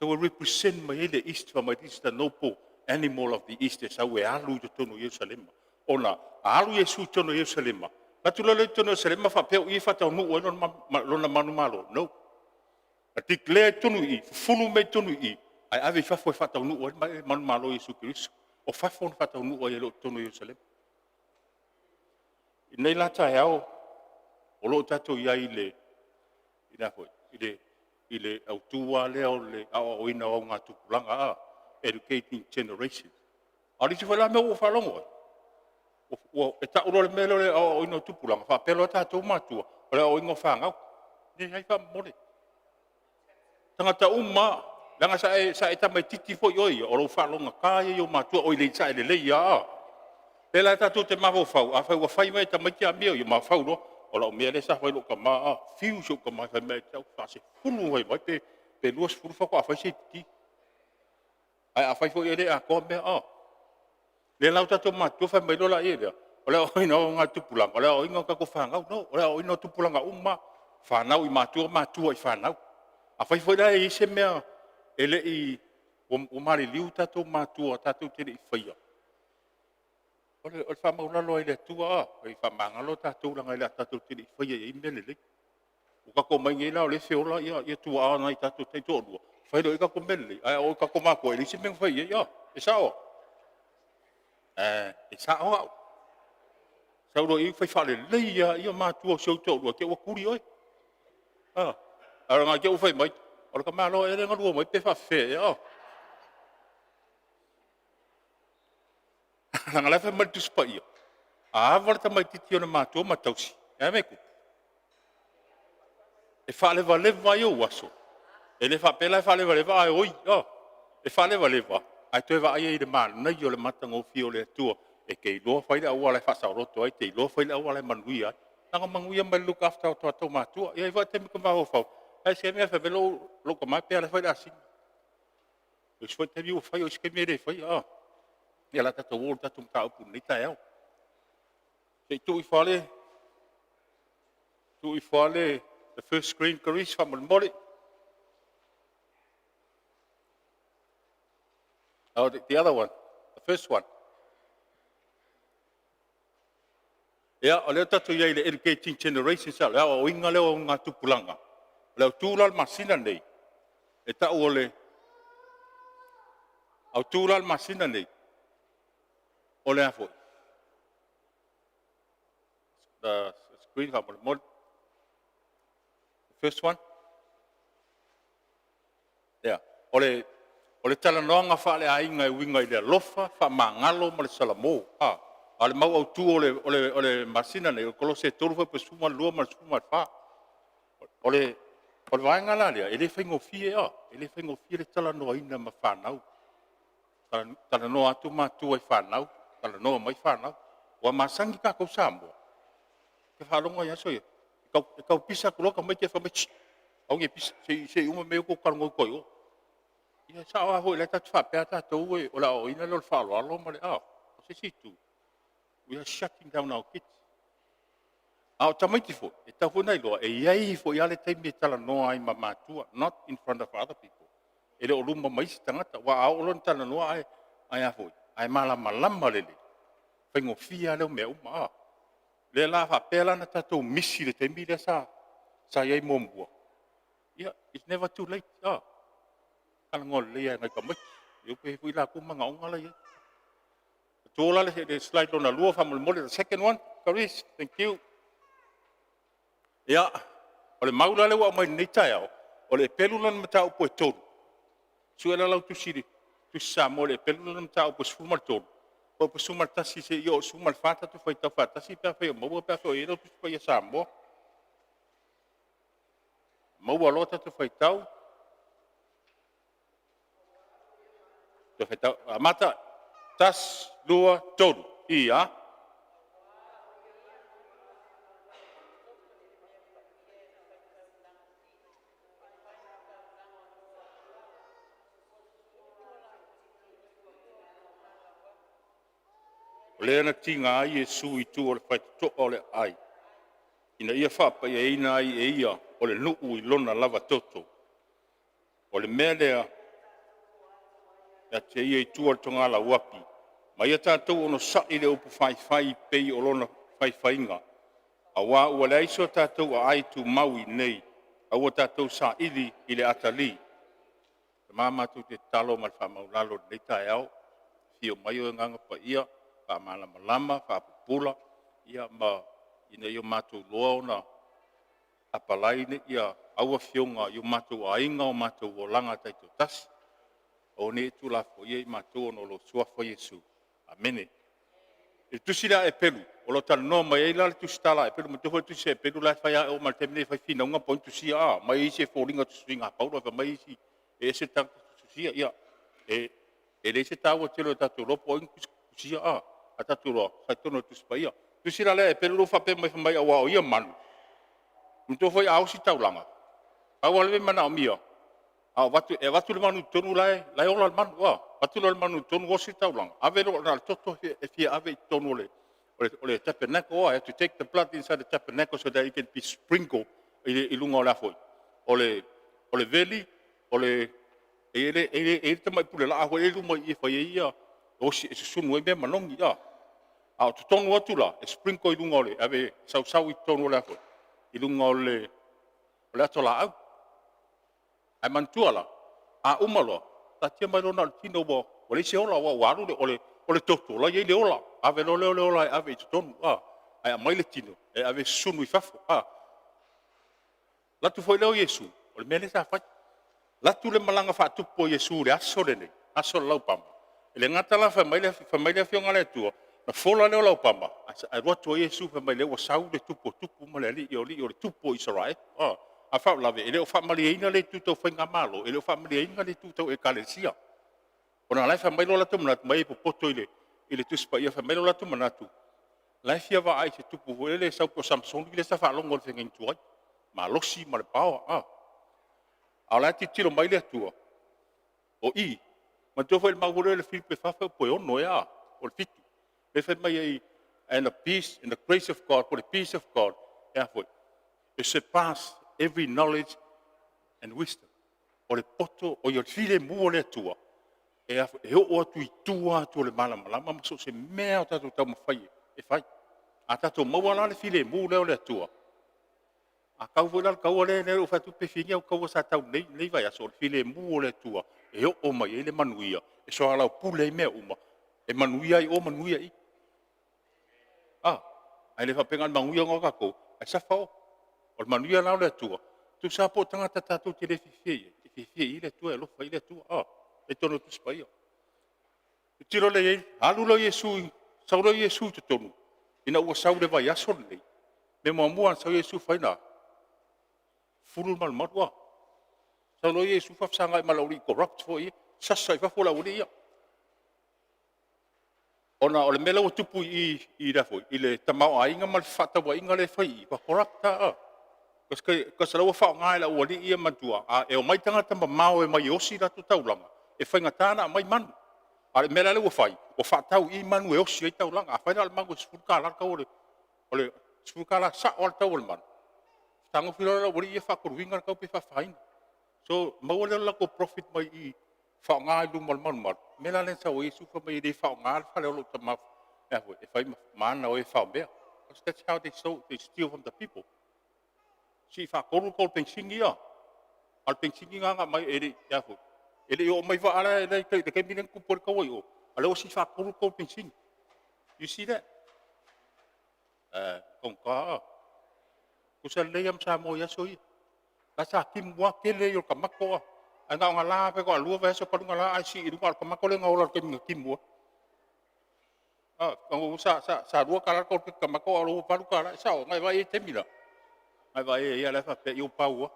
So we represent mai the east from my this the noble animal of the east is how we alu to tonu Jerusalem. Ona alu Yesu tonu Jerusalem. Matulale tonu Jerusalem fa pe I fa tonu o lona manu malo. No. A declare tonu I fulu me tonu I. Ai ave fa foi fa tonu o manu malo Yesu Christ. O fa fon fa tonu o yelo tonu Jerusalem. Nei la ta hao o lo tato ia ile ina foi ile autua leo le o ina o ngā tupulanga a educating generation. Ari si whala me o whalongo. O e ta uro le melo le o ina tupulanga. Wha pelo tato matua. O le o ingo whangau. Ni hai wha more. Tangata umma. Langa sa e tamai titi fo ioi. O lo whalonga kāia i o matua. O ile sa e le leia a. Le la tato te maho whau. A whau a whai mai tamai kia mea i o ma whau no. O la o mea le sa whai lo ka maa. Fiu so ka mai whai mea tau. Whase hunu hoi mai pe luas furu whako a whai se titi. Ai a whai fo i le a koa mea a. Le lau tato matua whai mai lola i lea. O le o ina o ngā tupulanga. O le o inga kako whangau. No. O le o ina tupulanga umma. Whanau I matua I whanau. A whai fo i se mea. Ele I o mari liu tato matua. Tato tere I whaia. O le whamaulalo I le tua a. O I whamangalo tato langa I le tato tere I whaia I mele le. O kako mai ngai lao le whiola I tua a nai tato te tōrua. Whairo I kako mele. Ai o kako mako e lisi meng whaia ia. E sao? E sao au. Sauro I whai whale leia ia mātua sau tōrua. Ke ua kuri oi. Ara ngā ke u whai mai. O le ka mālo e renga rua mai pe wha whea ia. Langa lai whai mai tuspa ia. A awara ta mai titi ona mātua matausi. E meku. E whaleva leva I o waso. E le whapela e whaleva leva ai oi. E whaleva leva. Ai toi wa ai e le mālu nei o le matanga o fio le atua. E kei loa whaile aua lai whasauroto ai. Kei loa whaile aua lai manui ai. Nanga manguia mai look after o toa mātua. Ia I wha te mika maho whau. Ai se mea whawelo loka mai pēr le whaile asini. O si wha te miu whai o si ke mea re whai. Ia la tato wōru tato mka upu nei tai au. Se tu I whale. Tu I whale. The first screen, Caris, whamole. Oh, the other one. The first one. Ia, o leo tatu iai le educating generation sa, leo o inga leo o ngā tupulanga. Leo tūlal masina nei. E tau o le. Au tūlal masina nei. O le afoi. The screen, whamole. First one. Yeah. Ole tala noanga whaale a inga I winga I le lofa, wha mangalo ma le salamo. Ale mau au tu ole masina nei, o kolose toru wha pesuma lua ma le suma wha. Ole vaenga la lea, ele whaingo fie a. Ele whaingo fie le tala noa ina ma whanau. Tala noa atu mātua I whanau. Tala noa mai whanau. Wa masangi ka kou Samoa. Ke whalonga ia soia. E kau pisa kuloka mai ke whamai. Au nge pisa, se uma meo ko karango koi o. Ia sa o hoi le tatu whapea tātou e o la o ina lor whalo alo ma le au. O se situ. We are shutting down our kids. Au tamaiti fo, e tau nei loa, e iai fo ia le taimi e tala noa ai ma mātua, not in front of other people. E le o luma maisi tangata, wa au lon tala noa ai a foi. Ai malama lele. Whaingo fia leo mea uma a. Le la whapea na tātou misi le taimi le sa iai mombua. Yeah, it's never too late. Kala ngol lea ngai ka mai. Eu pe hui la kumanga onga la ia. Tola le slide on a lua whamole the second one. Caris, thank you. Ia, o le maula le wa mai nei tai au. O le pelulan mata upo e tonu. Suela lau tu siri. Tu Samoa le pelulan mata upo sfumar tonu. O po sumar tasi se yo sumar fata tu fai tau fata si pe fai mo pe fai ero tu fai Samoa. Mo lota tu fai tau. Tu fai tau amata tas lua tonu. Ia. Le na tinga ai e sui tu o le whaito o le ai. Ina ia whapa ia ina ai e ia o le nuu I lona lava toto. O le mea lea Ya te ia tua tonga la wapi. Ma ia tātou ono sa i le upu whai pei o lona whainga. A wā ua le aiso tātou a ai tu maui nei. A ua tātou sa ili i le atali. Te māmatu te talo ma le whamaulalo nei tae au. Fio mai o nganga pa ia. Wha malama lama, wha pupula. Ia ma ina i o mātou loa ona. Apalai ne ia aua fionga i o mātou a inga o mātou o langa taito tasi. O ne tu la fo ia i mātou ono lo suafa Yesu. Amene. E tusi la e pelu. O lo tala no mai eila le tusi tala e pelu. Ma tofo tusi e pelu la faya o maltemene fai fina unga poin tusi a. Mai isi e fōringa tusi ngā paura. Mai isi e se tanga tusi ia. E le se tawa telo e tatu lo poin tusi a. A tatu lo fai tono tusi pa ia. Tusi la le e pelu lo fape mai fai awa o ia manu. Ma tofo i ausi taulanga. Awa lewe mana o mia. Watu le manu tonu lai ola le manu wa. Watu le manu tonu o si taulang. Ave lo na toto e fia ave tonu le tabernacle to take the blood inside the tabernacle so that it can be sprinkled i lunga o la foi. Ole veli, ole e tamai pule la ho e luma i fa ia o si e sunu e me manongi ia. A to tonu atu la e sprinkle i lunga ole ave sau i tonu la foi. I lunga ole ato la au. Ai mantuala a umalo ta tia mai lona tino bo o le se ola wa waru le toto la ye le ola ave lo le ola ave tonu ai mai le tino e ave sunu I fafo la tu foi le Yesu o le mele sa fa la tu le malanga fa tu po Yesu le aso le aso lau pama le ngata la fa mai le fionga le tu na fola le lau pama ai roto Yesu fa mai le o sau le tupo mo le li o le tupo Israel a fa lave ele o fa mali ina le tuto fenga malo ele o fa mali ina le tuto e kalesia ona lai fa mai lo la tu mana mai po poto ile tu spa ia fa mai lo la tu mana tu lai fia va ai se tupu ele sa ko Samsung ile sa fa lo ngol fenga tu ma losi ma le pao ala ti tiro mai le tu o I ma to fa il maguro le Filipe fa fa po no ya o fitu le fa mai ai and the peace and the grace of God for the peace of God for it surpass every knowledge and wisdom. O le poto o yo file mu le tua. E o tu I tua tu le malama ma so se mea o tatu tau mawhai e whai. A tatu mawala le file mu le tua. A kau wala kau le o fatu pe fingia o kau sa tau nei vai aso le file mu le tua. E o mai le manuia. E so ala pule mea uma. E manuia I o manuia I. Ai le fapengan manuia ngo kako. Ai sa fao. O manuia la le tua. Tu sa po tanga tatu te le fifie I le tua e lo fai le tua. E tono tu spaia. Tiro le ei, alulo Yesu, sauro Yesu te tonu. Ina ua saure vai aso nei. Me mua sau Yesu fai na. Furu mal marua. Sauro Yesu fa sanga I malauri corrupt fo I. Sasa I fa fola uri ia. Ona o le mela o tupu I da foi. I le tamau a inga mal fata wa inga le fai. Fa corrupta Kasi lawa whao ngai la ua li ia matua. E o mai tangata mau e mai osi ratu taulanga. E whainga tāna mai manu. A le mera le ua whai. O whaatau I manu e osi ai taulanga. A whaina le mangu e sifurukala ka o le sifurukala sa o le tau o le manu. Tango whira la ua li ia whakoruinga kau pe whawhaina. So maua le lako profit mai I whao ngai lumal manu manu. Mera le sa o Yesu ka mai le whao ngai whale o lo tamau. E whai maana o e whao mea. Because that's how they steal from the people. Si fa koru ko pensingi ia. Al pensingi nga mai ere ya fo. Ele o mai va ala ele ke minen ku por ko yo. Ale o si fa koru ko pensingi. You see that? Kong ka. Ku sa le yam sa mo ya so i. La sa kim wa ke le yo kamako. Anga ngala pe ko alu va so palunga la ai si i ko kamako le ngola ke kim mo. Kong sa dua kala ko kamako alu palu kala sa ngai va e temila. Ai vai ia le fa pe eu pau.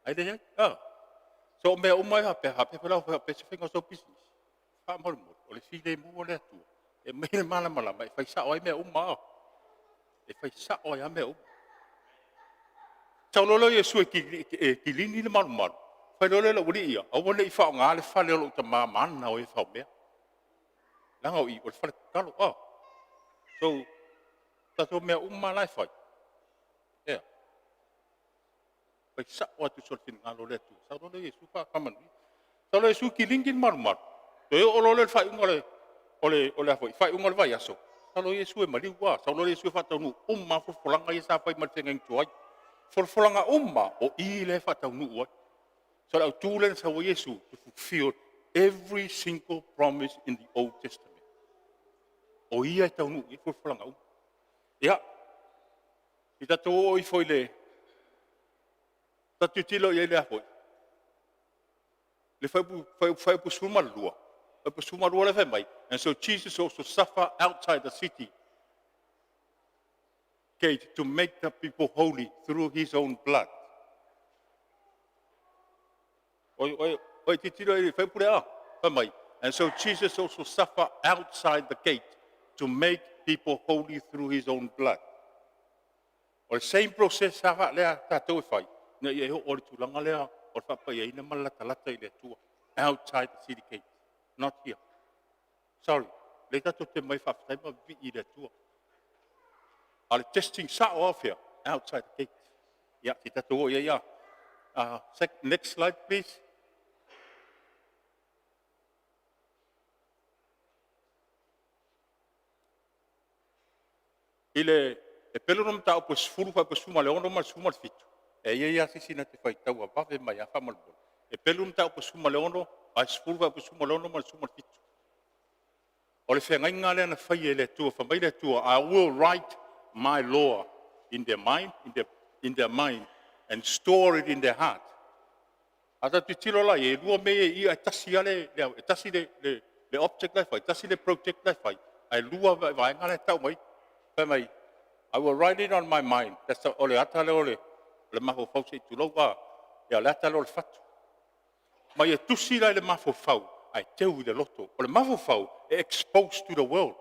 Ai de so me o mai ha pe pela pe se finga so business. Fa mo o le file mu le tu. E me mala mai fa sa oi me o ma. E fa sa oi a me o. Tau lo Yesu ki lini le malu. Fa lo le uri ia. O le fa nga le fa le lo ta ma na o fa me. La nga I o fa kalo So ta so me o ma lai fa. Pai sa o tu sol fin ngalo le tu. Sa lo Yesu fa kamanu. Sa lo Yesu kilingin marmar. Toi o lo le fai unga le fai unga le vai aso. Sa lo Yesu e mali wa. Sa lo Yesu fa tau nu umma fo folanga ia sa fai mal tengeng tuai. Fo folanga umma o I le fa tau nu wa. So au tulen sa o Yesu to fulfill every single promise in the Old Testament. O ia e tau nu I fo folanga umma. Ia. I tato o I foi le. Tatu tilo ia le afoi. Le fai pu suma lua. Fai pu suma lua le fai mai. And so Jesus also suffered outside the city gate to make the people holy through his own blood. Oi titilo e fai pu le a. Fai mai. And so Jesus also suffered outside the gate to make people holy through his own blood. O le same process hawa lea tātou e whai. Nga i e ho o le tūlanga lea o le whapa i eina malatalata I le tua. Outside the city gate. Not here. Sorry. Le tātou te mai whawhai ma vi I le tua. Ale testing sa o awhia. Outside the gate. Ia, ti tātou o ia. Next slide, please. Ile e pelo no mta o sfuru fa suma le ono ma suma fitu e ia sisi na te fai tau a pave mai a fa mal e pelo mta o suma le ono a sfuru fa suma le ono ma suma fitu o le fenga ngale na fai ele tu fa mai le tu I will write my law in their mind and store it in their heart ata tu tilo la e lua me I tasi ale le tasi le object life fai tasi le project life fai ai lua vai ngale tau mai mai I will write it on my mind. That's the ole atale ole le maho fau se tu loa ya le atale ole fatu. Mai e tusi la le maho fau ai teu le loto. Ole maho fau e exposed to the world.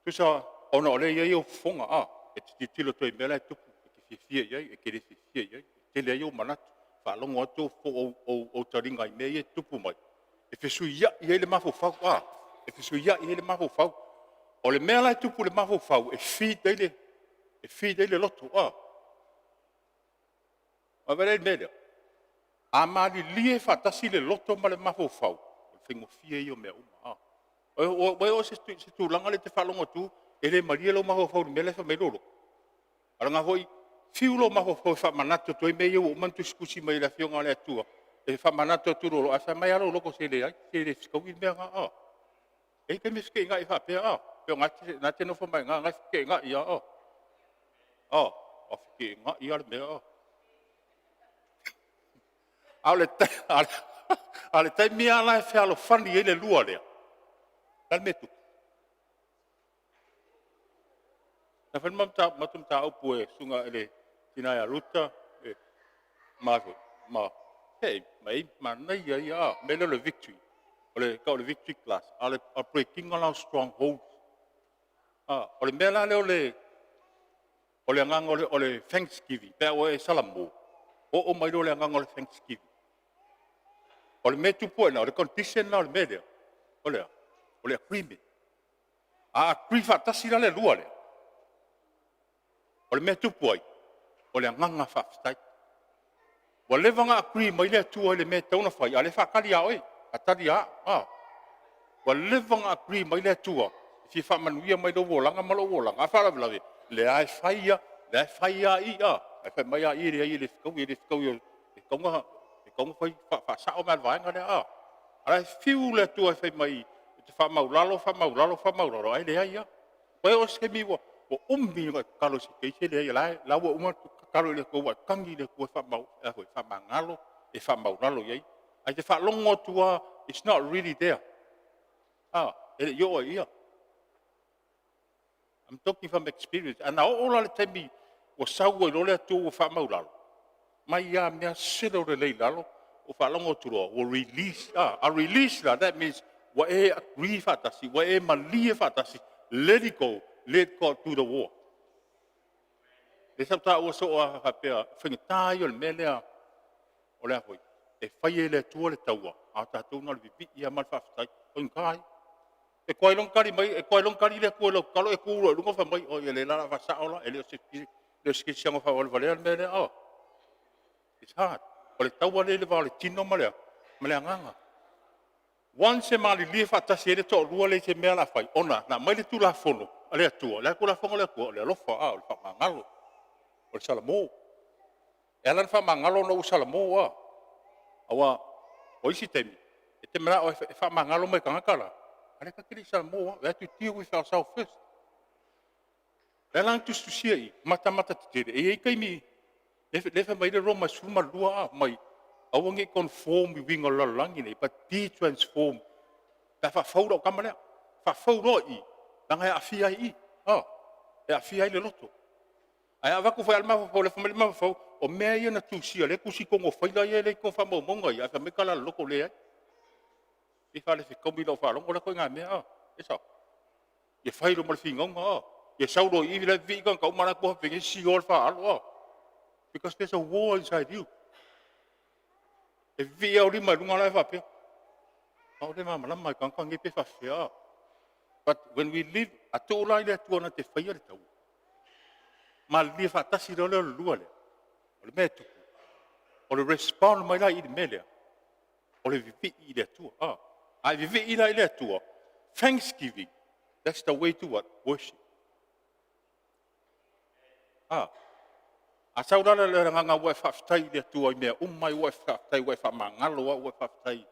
Tusa ona ole ye yo fonga e titilo toi mela tupu e fie ye e kere fie ye. Te le yo manatu fa longo atu fo o taringa I me ye tupu mai. E fesu ya ye le maho fau e fesu ya ye le maho fau. O le mea lai tupu le maho fau e fi deile loto a vere mele a mali lie fatasi le loto ma le maho fau o fingo fie io mea uma o se tu langa le te falongo tu e le maria lo maho fau mele fa melolo aranga hoi fiulo maho fau fa manato toi me io mantu skusi mai la fionga le atua e fa manato tu lo a fa mai alo loko se le skowi mea e ke me ske nga I fa pe Yo ngati na te no fo mai nga ke nga ia o ke nga ia le mea ale tai mia la fe alo fani ele lua le dal metu na fa matum ta o pue sunga ele tina ya ruta e ma hey mai ma nei ia me le victory ole ka le victory class ale breaking all our strongholds ole mela le ole ngang ole Thanksgiving pe o e salamu o mai ole ngang ole Thanksgiving ole metu po na ole condition na ole media ole agreement agree fa tasila le lua le ole metu po ole ngang fa stai ole vanga agree mai le tu ole me tona fai ale fa kali a oi atari ole vanga agree mai le tu si fa manuia mai do volanga malo volanga fa la lawe le ai faia I ai fa mai I le ko e konga fai fa sa o mal vai ngale ai fiu le tu ai fa mai te fa maulalo ai le ai Pai o se mi wo umbi ko kalo se ke se le la wo uma kalo le ko wa kangi le ko fa mangalo e fa maulalo ai ai te fa longo tua it's not really there yo ia I'm talking from experience. And all the time was so well ole tu fa maulalo. Mai ya me selo le leilalo o fa longo tu o release a release that means wa e agree fatasi wa e malie fatasi let it go to the war. Le sabta o so a pe fingta yo le melea ole a foi. E fai le tu le taua a ta tu no le bi ia mal fa tai on kai e koe long kari mai e koe long kari le koe lo kalo e kulo lungo fa mai o le la fa sa ola e le se siamo fa vol valer mele it's hard O le tau le va le tino ma le nganga. Once e mali lia whaatasi ere tō rua le se mea la whai. Ona, na mai le tu la fono. Ale atua, le akula whonga le akua, le alofa a, o le whamangalo. O le salamo. E alan whamangalo na u salamo a. Awa, o isi temi. E te mera o e whamangalo mai kangakala. Ale ka kiri salamo a, we atu tiu with ourselves first. Le lang tu sia I, mata te tere. E ei kaimi, lefa mai le roma suma lua a, mai. Awangi conform I winga lalangi nei, but be transform. Ta fa faura o kamalea. Fa faura I. Langa e afia I. E afia I le loto. Ai avaku fai alma fa le famili ma fa o mea ia na tusia le kusi kongo faila ia le ko fa mo monga ia fa me kala loko le ai. E fa le fi komi lo fa longo le ko nga mea. E sa. Ye fai lo mal fingonga. Ye sauro I le vi kan ka mana ko fe si ol fa alo. Because there's a war inside you. E vi au rima runga lai whapea. Au re mama lama I kankang e pe whawhea. But when we live, a tō lai le tuana te whaia le tau. Ma lia whaatasi reo leo lua le. O le mea tuku. O le respond mai lai I le melea. O le vivi I le tua. Ai vivi I lai le tua. Thanksgiving. That's the way to what? Worship. A saurala le ranganga ua whaftai le tua I mea umai ua whaftai ua whamangalo ua whaftai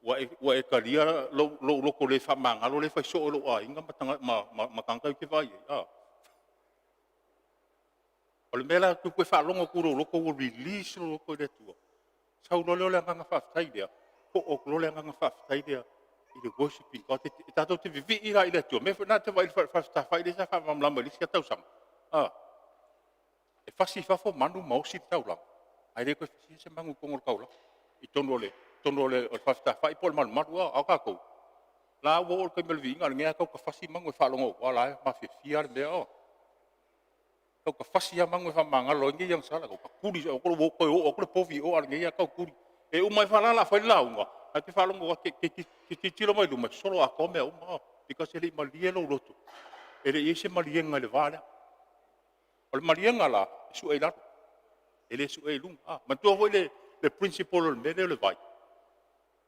ua e karia loko le whamangalo le whaiso o lo a inga ma kankai ke vai o le mela ku koe whalongo kuro loko ua release loko le tua saurala le ranganga whaftai lea ko o le ranganga whaftai lea I le worshiping God e tatou te vivi I rai le tua me whanā te vai whaftai le sa whamamlama lisi a tausanga e fasi fafo manu mausi tau lang. Ai re ko fasi se mangu kongol kaula. I tono le o fasta fa I pol man marua au ka ko. La wo ko mel vinga ngia ka fasi mangu fa longo wala ma fi fiar de o. Ka fasi ya mangu fa manga lo ngi yang sala ko kuri o ko wo ko o ko povi o al ngia ka kuri. E o mai fa la fa la unga. A te fa longo ke tiro mai lu ma solo a ko me o ma. Because ele malielo roto. Ele ese malienga le vale. O le marianga la, su e lato. Ele su e lung. Ma tua hoi le principle le mele le vai.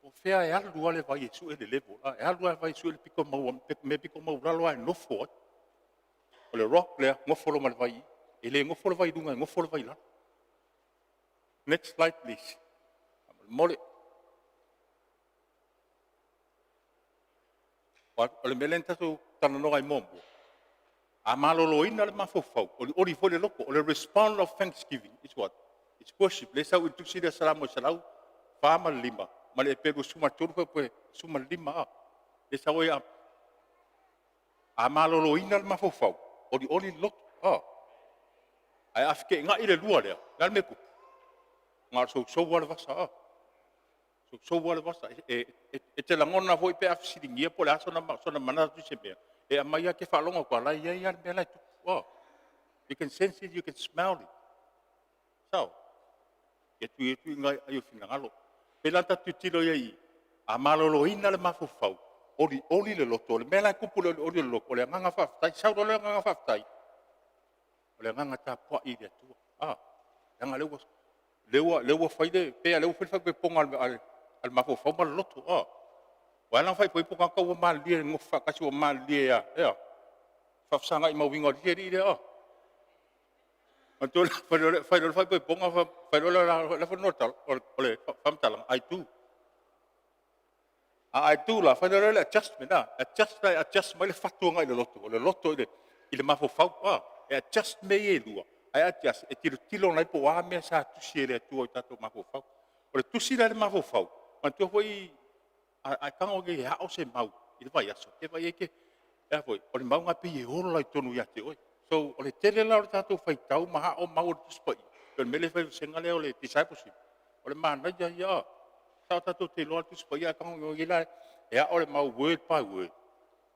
O fea e alua le vai e su e le level. E alua le vai su e le piko mau, me piko mau raloa e nofo. O le rock le ngofolo ma le vai. E le ngofolo vai lunga, ngofolo vai lato. Next slide please. Mole. O le mele ntatu tananoa I mombo. A malolo ina le mafofau. O li fo le loko. O le respond of thanksgiving. It's what? It's worship. Le sa tu sida salamo salau. Fama lima. Ma le peru suma turpe pe suma lima. Le sa oia. A malolo ina le mafofau. O li loko. Ai afike nga ile lua lea. Ngal meku. Nga so wale vasa. So wale vasa. E te langona voi pe afisiringia po le aso na mana tu se mea. E amaya ke whalonga kua lai ia me lai tuku. You can sense it, you can smell it. So, e tu inga ayo finangalo. Pelanta tu tiro ia a malolo ina le mafufau. Oli le loto, le mela kupu le oli le loko, le nganga whaftai, sauro le nganga whaftai. O le nganga tā pua I le tua. Nganga lewa whaide, pea lewa whiwhai pe ponga al mafufau ma le loto. Wala fai poi poka ka wa malia ngofa kasi wa malia ya. Fa sanga I mawinga ri ri Anto fai poi ponga fai la fa notal ole fam talang I do. I do la fai la adjustment adjust mai le fatu ngai le loto ile mafo fau adjust me e lua. I adjust e tilo nai po wa me sa tu sire tu o tato mafo fau. Ole tu sire le mafo fau. Anto foi ai kango ge ha o se mau I vai aso e vai ke e foi o le mau ngapi e oro lai tonu ia te oi so o le tele la o tatou fai tau maha o mau o spai o le mele fai senga le o le discipleship o le mana ia sa tatou te loa tu spai a kango ge la e o le mau word by word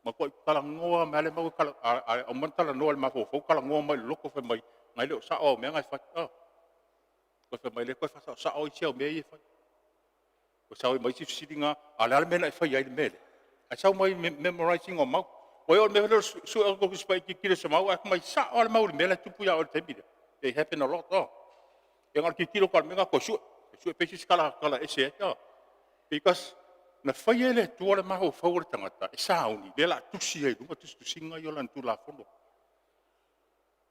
ma ko kala ngoa ma le mau kala o mantala no le mau fo kala ngoa mai loko fe mai ngai le sa o me ngai fai ko fe mai le ko fa sa o I se o me I fai o sao mai si siringa ala mena e fai ai mele a sao mai memorizing o mau o o me su o ko spai ki kile sama o mai sa o mau mele tu pu ya o te bide they happen a lot e ngal ki kilo kal menga ko su su pe kala ese ya. Because na fai le tua le maho fau le tangata e sauni le la tusi e lunga tusinga yo lan tu la fondo.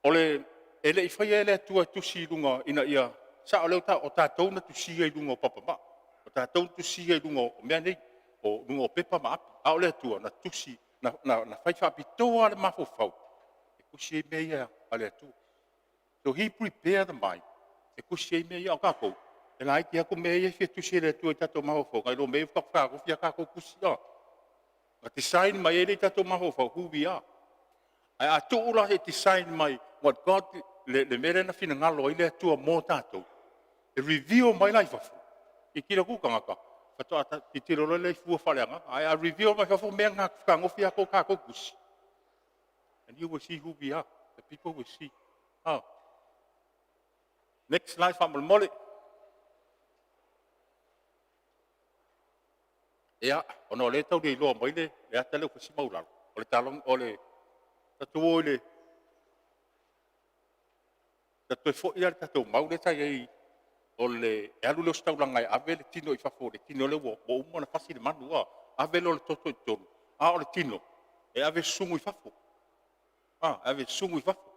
Ole ele fai le tua tusi lunga ina ia sa ole ta o ta tau na tusi e lunga papa ma. O ta tau tusi e lunga o mea nei o lunga o pepa ma api. A ole tua na tusi na fai fa pitoa le maho fau. E kusi e mea ale tua. So he prepared the mind. E kusi e mea o kako. E ngai ki ako mea e fia tusi le tua tato maho fau. Ngai lo mea whakawhako fia kako kusi a. Nga te sign mai e le tato maho fau who we are. Ai a tuura e te sign mai what God le mere na fina ngalo i le tua mō tato. E reveal mai lai fafu. I kira kukangaka. Fato ata ti tiro le fua whaleanga. Ai a reveal mai fafu mea ngā whakangofi ako kako kusi. And you will see who we are. The people will see. Oh. Next slide, whamal mole. Ea, ono le tau le iloa mai le ata leo whasi maulalo. O le talong, o le tatu o le tatu e fo ia le tatu mau le tai ei o le e alu leo staulangai ave le tino i fafo le tino le wo umana fasi le manu a ave lo le toto i tonu. A o le tino e ave sungu i fafo. Ave sungu i fafo.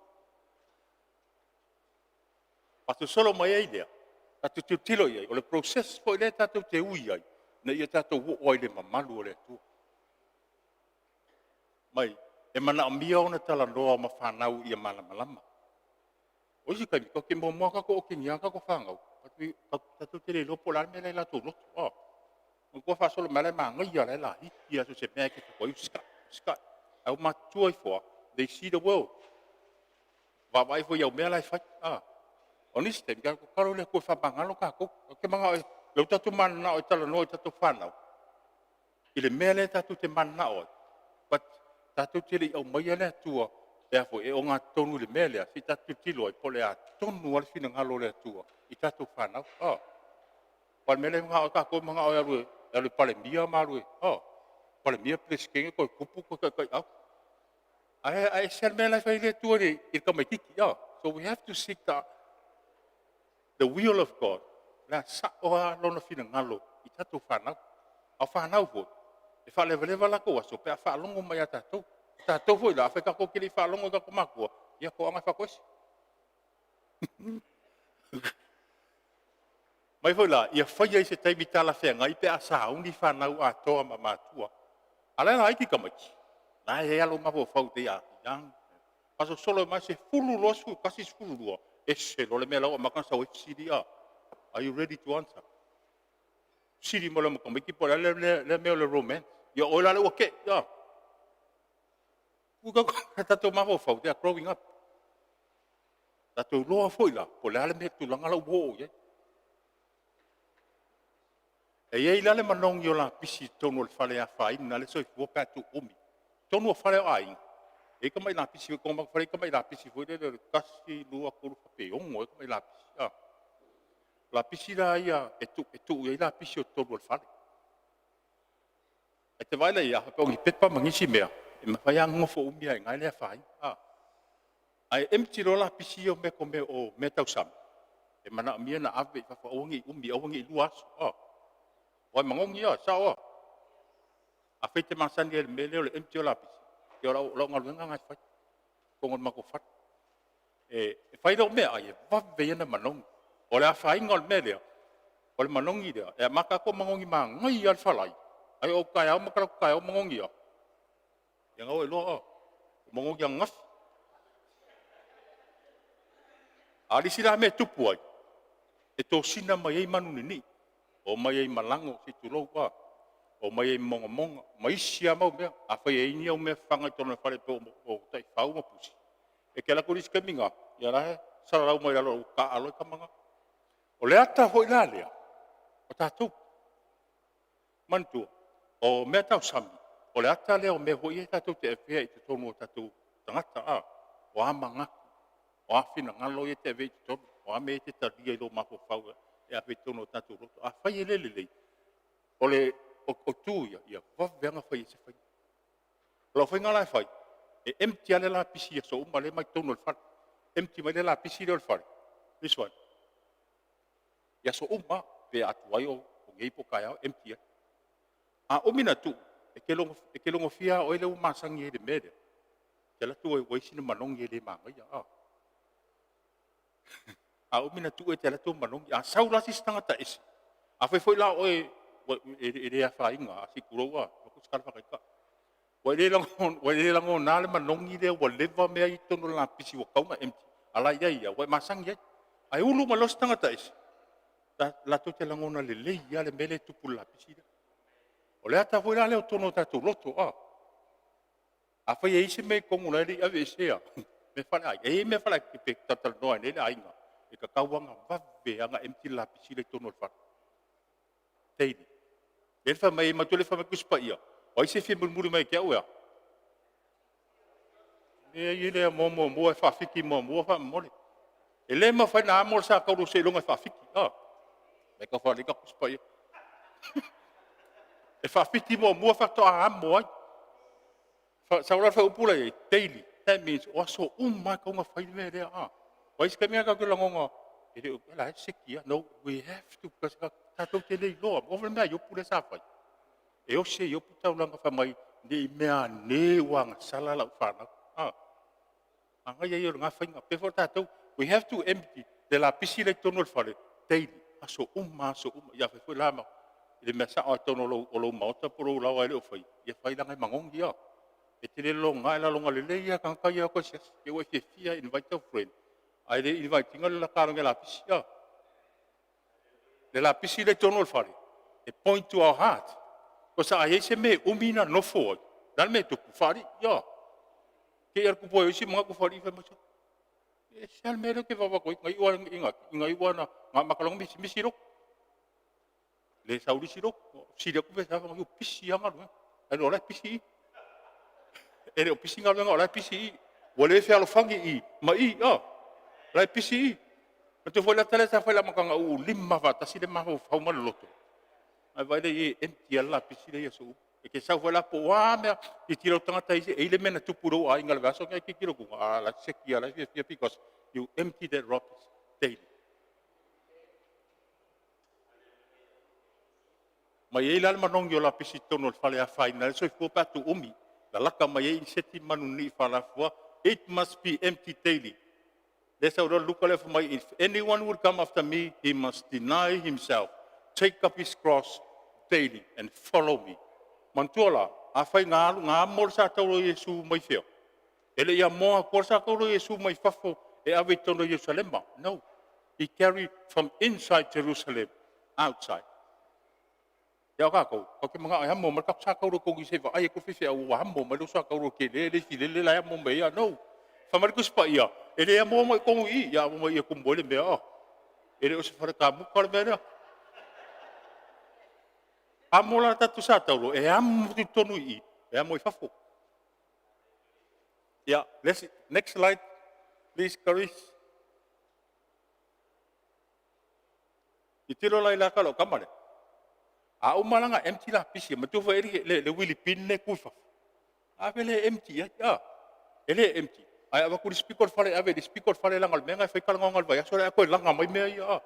Pato solo mai ei lea. Tatu te tilo iai. O le process po i le tatu te ui iai. Na ia tatu uoi le mamalu o le tua. Mai, e mana amia ona tala noa ma whanau ia malama. O isi kai miko ke mua kako o ke nia kako whangau. Tatu te le lopo lani mele la tō loto. O kua whasolo mele maa ngai ala la hiki aso se mea ke te koi ska. Au matua i fua. They see the world. Wawai fo iau mea lai whai. O nisi te mika ko karo le koe whabangalo kako. O ke mga oi. Lau tatu mana o tala no i tatu whanau. I le mea le tatu te mana o. But tatu te le au mai le tua. Therefore, e o ngā tonu le mea lea. Si tatu tilo i pole a tonu ala fina ngalo le tua. I tatu whanau. Pal mele mga o kako mga o alue. Alue pale mia ma alue. Pale mia pleskenge koe kupu koe kai au. Ai ser mea lai whai le tua le i kamaitiki. So we have to seek the will of God. La sa oa lona fina ngalo i tatu whanau. Au whanau ho. E whalewalewa lako aso pe a whalongo mai a tatou. Tatou hoi la, whai kako kiri whalongo kako makua. Ia ko anga whakoesi. Mai hoi la, ia whai ai se taimi tala whenga i pe a sauni whanau a toa ma mātua. Ala la aiki kamaiki. Nā e alo maho whau te a yang. Paso solo mai se fulu loa su, kasi fulu loa. E se lo le mea lau a makansa o siri a. Are you ready to answer? Siri mo le mo kamaiki po le mea le romance. Ia oila le wake, ia. Uga tatou maho whau, they are growing up. Tatou loa whoila, po le ale mea tulanga lau wo, ia. E iei lale manongi o la pisi tonu le whale a whain, na le soi fua pētu omi. Tonu o whale o aing. E ka mai la pisi, koma whare ka mai la pisi, fwoi le kasi lua kuru whape ongo, e ka mai la pisi, ia. La pisi la ia, e tu ia la pisi o tonu le whale. E te waila ia, hape ongi pepa mangisi mea. E mawhai a ngofo umia e ngai lea whai. Ai emti lo la pisi o me ko me o me tau sam. E mana amia na ave i whawha awangi umi, awangi i luas. Wai mangongi ia, sao a. A whaite masani e le mele o le emti o la pisi. Ke o lau ngaluenga ngai whai. Kongon mako what. E whai rau mea ai e wawe ena manongi. O le a whai ngol mele o le manongi lea. E maka ko mangongi maa ngai al whalai. Ai o kai au makara kai au mangongi ia. Ia ngau e loa o. Mangongi a ngafi. Alisi la me tupu ai. E tō sina mai ei manu ni. O mai ei malango si tulou a. O mai ei monga monga. Mai sia mau mea. A whai ei ni au mea whanga i tono whare pe o tai whau mapusi. E ke lako risi kaminga. Ia rahe. Sararau mai alo o ka alo i kamanga. O le ata hoi la lea. O tātou. Mantua. O mea tau sami. O le ata lea o mea hoi e tātou te ewhea i te tonu o tātou tangata a. O a mangaku. O a whina ngalo e te ewhea i te tonu. O a mea te taria i lo mako whau e a whea tonu o tātou roto. A whai e lelelei. O le o tū ia waweanga whai e se whai. O la whai ngala e whai. E emti ale la pisi e so uma le mai tonu o le whare. Emti mai le la pisi le o le whare. This one. Ia so uma. pe atu ai o ngei po kai au empty. A o mina tu e ke longo fia o ele o masangi ele mede. Ke la tu o sino manongi ele mangai a. A o mina tu e te la tu manongi a saula si stanga ta isi. A foi la o e a fainga a si kuroa ko skala kai ka. Wa le lango na le manongi le wa leva me ai tono la pisi wa kaunga empty. Ala ia wa masangi ai. Ai ulu ma los tanga ta isi. La to te lango na le ia le mele tupu la pisi. O le ata foi la le tono tatu loto a. A foi e se me kongu la ri ave sea. Me fala e me fala ki pe tatal no ne la inga. E ka kawanga vave anga empty la pisi le tono fa. Teidi. Le fa mai ma tole fa me kuspa ia. O se fi murmuri mai ke au. E ile mo fa fiki mo fa mo. Ele ma fa na mo sa ka ru se longa fa fiki. Ah. Me ka fa le ka kuspa ia. E fa fiti mo fa to a mo ai. Sa ora fa upula e daily. That means also ma ka nga fai me there a. Wai ska me ka la ngonga. E de la seki no we have to because ka to te le lo. Over me yo pula sa fai. E o se yo puta langa fa mai ni mea ne wang sala la fa na. Ah. Anga ye yo nga fai nga pe for tato we have to empty de la piscine tonol fale daily. Aso ya fa la ma. Le mesa o tono lo mauta poro la wa le fai ye fai la ngai mangongi ya e te le lo ngai la longa le le ya kan ka ya ko se ye we fia invite a friend ai le invite ngal la ka la pisia le la pisi le tono fare e point to our heart ko sa ai se me umina no fo dal me to fari ya ke er ku po si mga ku fari fa mo e sal me ke va ko ngai wa na makalong mi siro le sauri siro si de ku sa yo pisi anga no e no la pisi e le pisi nga la pisi o le fe alo fangi I ma I la pisi ma te foi la tele sa foi la makanga u lima va ta si le ma fa ma loto ai vai le empty la pisi le yeso e ke sa foi la po wa me I tiro tanga tai e le mena tu puro ai ngal va so ke kiro ku la sekia la because you empty that rubbish daily. Ma ye la manongi o la pisi tono fale a faina so fo pa tu umi la laka ma ye seti manu ni fala fo it must be empty daily. Let's how look for my if anyone will come after me he must deny himself, take up his cross daily and follow me. Mantola a fai nga mor sa tau Yesu mai feo ele ia mo ko sa tau Yesu mai fafo e ave tono Jerusalem. No, he carried from inside Jerusalem outside. Ya ka ko ke mga ay mo markap sa ka ro ko gi se va ay ko fi wa mo ma do sa ka ro ke le fi le la mo me ya no fa mar ko spa ya ele ya mo ko I ya mo ya ko bole me ele o se fa ka bu ko me na amola ta tu sa ta ro e am tu tonu I e mo fa fo ya let's next slide please Caris itiro lai la ka lo kamare a o malanga empty la pisi ma tu fa le wili pin le kufa a vele empty ya ele empty ai ava ku speaker fale ave speaker fale langal menga fa kala ngal va ya so ko langa mai me ya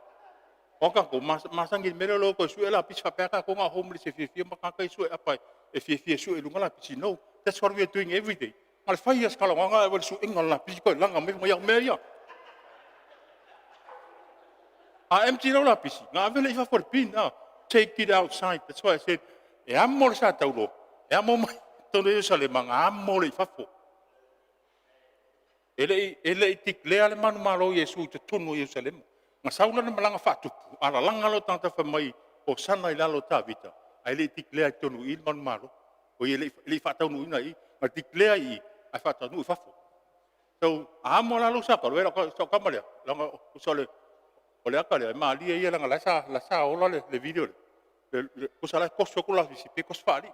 o ka ko masangi mero lo ko su la pisi fa ka ko nga home se fi ma ka kai su apa e fi su e lunga pisi no that's what we are doing every day mal fa ya skala nga ava su ingal la pisi ko langa mai ya me ya a empty no la pisi nga vele fa for pin take it outside. That's why I said, e amor sa taulo. E amor tono Jerusalem nga amor I fafo. Ele tiklea le manu malo Yesu te tono Jerusalem. Nga saula na malanga fatu. Ala langa lo tanta fa mai Hosanna lo ta vita. Ele tiklea tono il manu malo. O ele fatau no ina I. Ma tiklea I ai fatau no fafo. So amor lo sa ka lo so kamale. Langa usole o le akale ma ali ia langa la sa ola le video le kusala koso ko la visi pe kos fali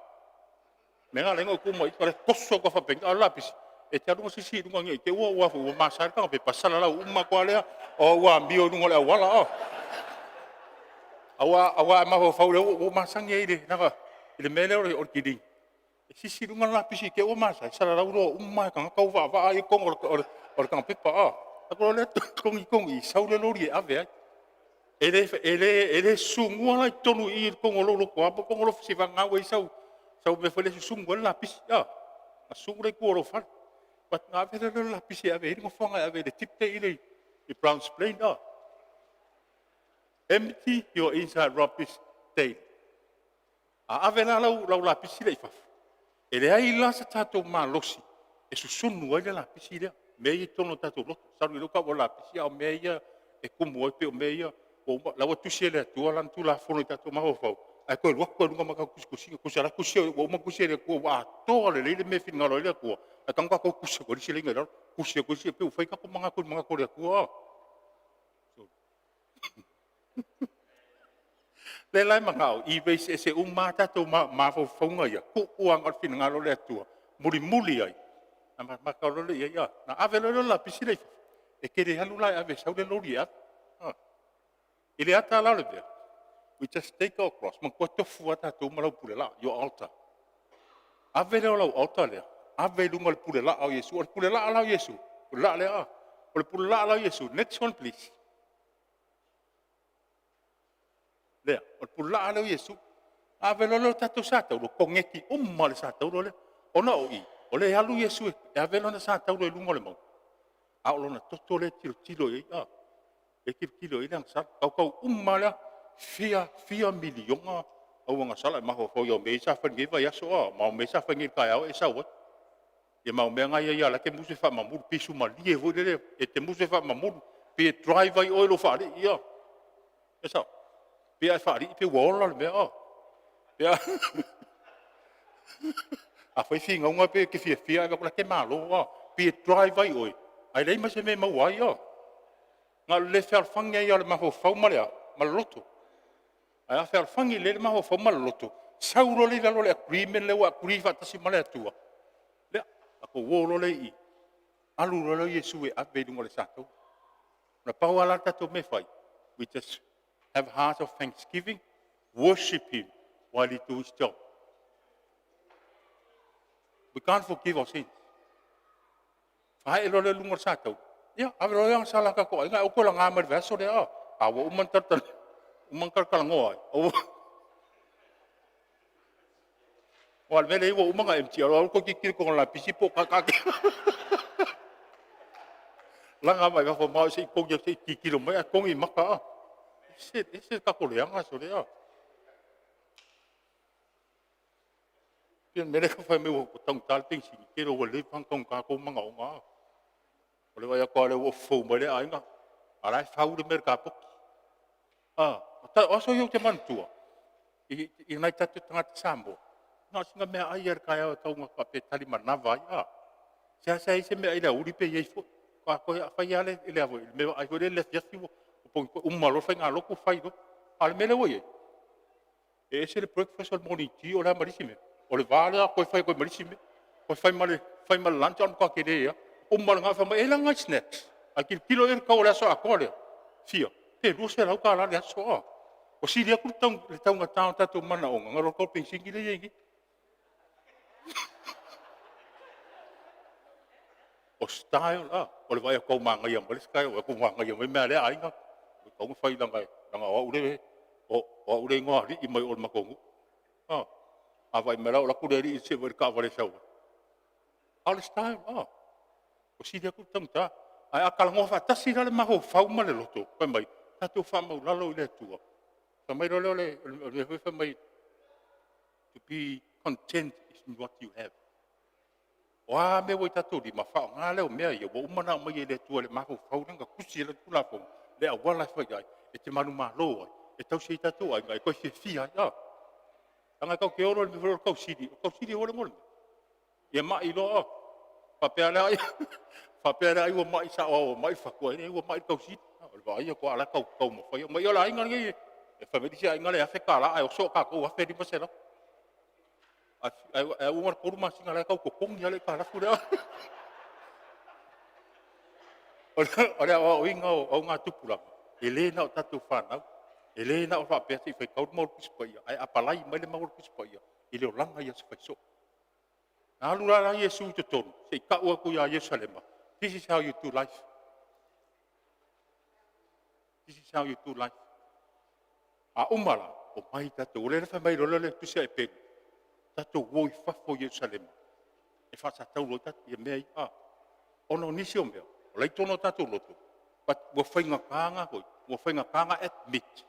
menga lengo ko mo i koso ko fa pe ala pisi e te adu sisi dunga ngi te wa ma sa ka pe pasala la umma ko ale o wa mbio dunga le wala awa ma fa o ma sangi ide na ile mele o kidi sisi dunga la pisi ke o ma sa sala la ro umma ka ka va ai ko o ka pe pa ko le kongi saule lori ave ele sungua lai tonu I kongolo ko apa kongolo sivanga we sau me fele sungua la pisi ya sungua ko ro fa pat nga vele la pisi ave ngo fonga ave de tipte ile I brown plain da empty your inside rubbish day ave la la pisi le fa ele ai la sa tato malosi e susunu ele la pisi le me I tono tato lo sa lo ka la pisi o me ia e kumu pe o me ia o la wa tusi le tu lan tu la fono tato ma ho fo ai ko lo ko nga ma ka kusi ko sara kusi o ma kusi le ko wa to le me fin ngalo le ko a tanga ko kusi ko si le ngalo kusi pe o fai ka ko manga ko le ko le lai mangao I be se umata to ma fo fonga ya ku uang al fin ngalo le tu muli ai ma ka lo le ya na ave lo la pisi le e ke re halu lai ave sau le lo ria ile ata la le we just take our cross man ko to fuata to malo pule la your altar ave lo altar le ave lu mal pule la au Yesu al pule la ala Yesu la le a pule la ala Yesu next one please le o pula ala Yesu ave lo tato sata lo kongeki umma sata lo le ona o le halu Yesu e ave lo na sata lo lungo le mo a lo na toto le tilo e kilo I lang sa kau umma la fia miliona o nga sala ma ho yo me sa fa ngi va ya so ma me sa fa ngi ka ya e sa wo e ma me nga ya la ke mu se fa ma mu pisu ma lie vo le e te mu se fa ma mu pe drive ai oil fa ri ya e sa pe ai fa ri pe wo lo me pe a foi fi nga pe ke fia ga ke ma lo pe drive ai oil ai le ma se me ma wa ya nga le fer fanga ya le ma ho fa ma le ma loto ai a fer fangi le ma ho fa ma loto sauro le lo le agreement le wa agree fa tasi ma le tua le a ko wo lo le I alu lo Yesu e a be dungo le sato na pa wala tato me fai we just have heart of thanksgiving worship him while he do his job we can't forgive our sins fa lo le lungo sato ya ave lo yang sala ka ko nga ko la ngamar verso de a wo man tartan man kar kala ngoi o wal vele wo manga MT lo ko ki ko la pisipo ka la nga mai ka fo mau si ko je ki kilo mai ko I maka se ka ko le anga so le pien mele ka fa me wo tong tal ting si ki ro wo le pang tong ka ko manga o nga o le wa ko le wo fo mo le ai nga ala fa u de mercapo o so yo te mantua I nai tatu tanga sambo nga singa me ai kaya o tau nga pe tali manava ya sa se me ai la uri pe ye fo ka ko fa ya le avo me ai ko le ya si wo po malo fa nga lo ko fa do al me le wo ye e se le breakfast al morning tea o la marisime o le vale ko fa ko marisime ko fa mal lunch on ko ke de ya mal nga fa e la nga snacks a kilo ka o la so a ko le fia te ru se la ka la ya so o si dia ku tau le tau nga tau mana o nga ro ko ping singi le yengi o style o le vai ko manga ia mo le sky o ko manga ia me le ai nga ko mo fai danga o ure o ure ngo ri I mai o makongu a vai mera o la ku ri se ver ka vale sau all style o si dia ku tau ta ai akal ngo fa tasi le ma ho fa ma le loto pa mai tatu fa ma la lo le tu fa mai le fa mai to be content is what you have wa me wo tatu di ma fa nga le o me ia wo mana mai le tu le ma ho fa nga kusi le tu la fo le a wala fa ai e te manu ma lo e tau se tatu ai ngai ko se fia ya anga ko ke oro le vo ko sidi ho le mo e ma I lo fa pe ai wo mai sa o mai fa ko e wo mai ko sidi o va ia ko ala ko mo fa mai ola inga ngi e fa me disi ai ngale a fe kala ai o so ka ko a fe di pasela ai o mar por ma singa la ko kong ya le kala fu ora o inga o nga tupula ele na tatu fana ele na o fa pe si fe ko mo pispa ia ai apalai mai le mo pispa ia ile o langa ia se fa so na lu la Yesu te ton se ka o ku ya Yerusalem this is how you do life this is how you do life A umala, o mai tātou, le wha mai rola le tusia e pēku. Tātou woi whafo Yerusalema. E whasa tau lo tātou, ia mea i a. Ono nisi o mea, o lei tono tātou loto. But wa whainga kānga hoi, wa whainga kānga admit.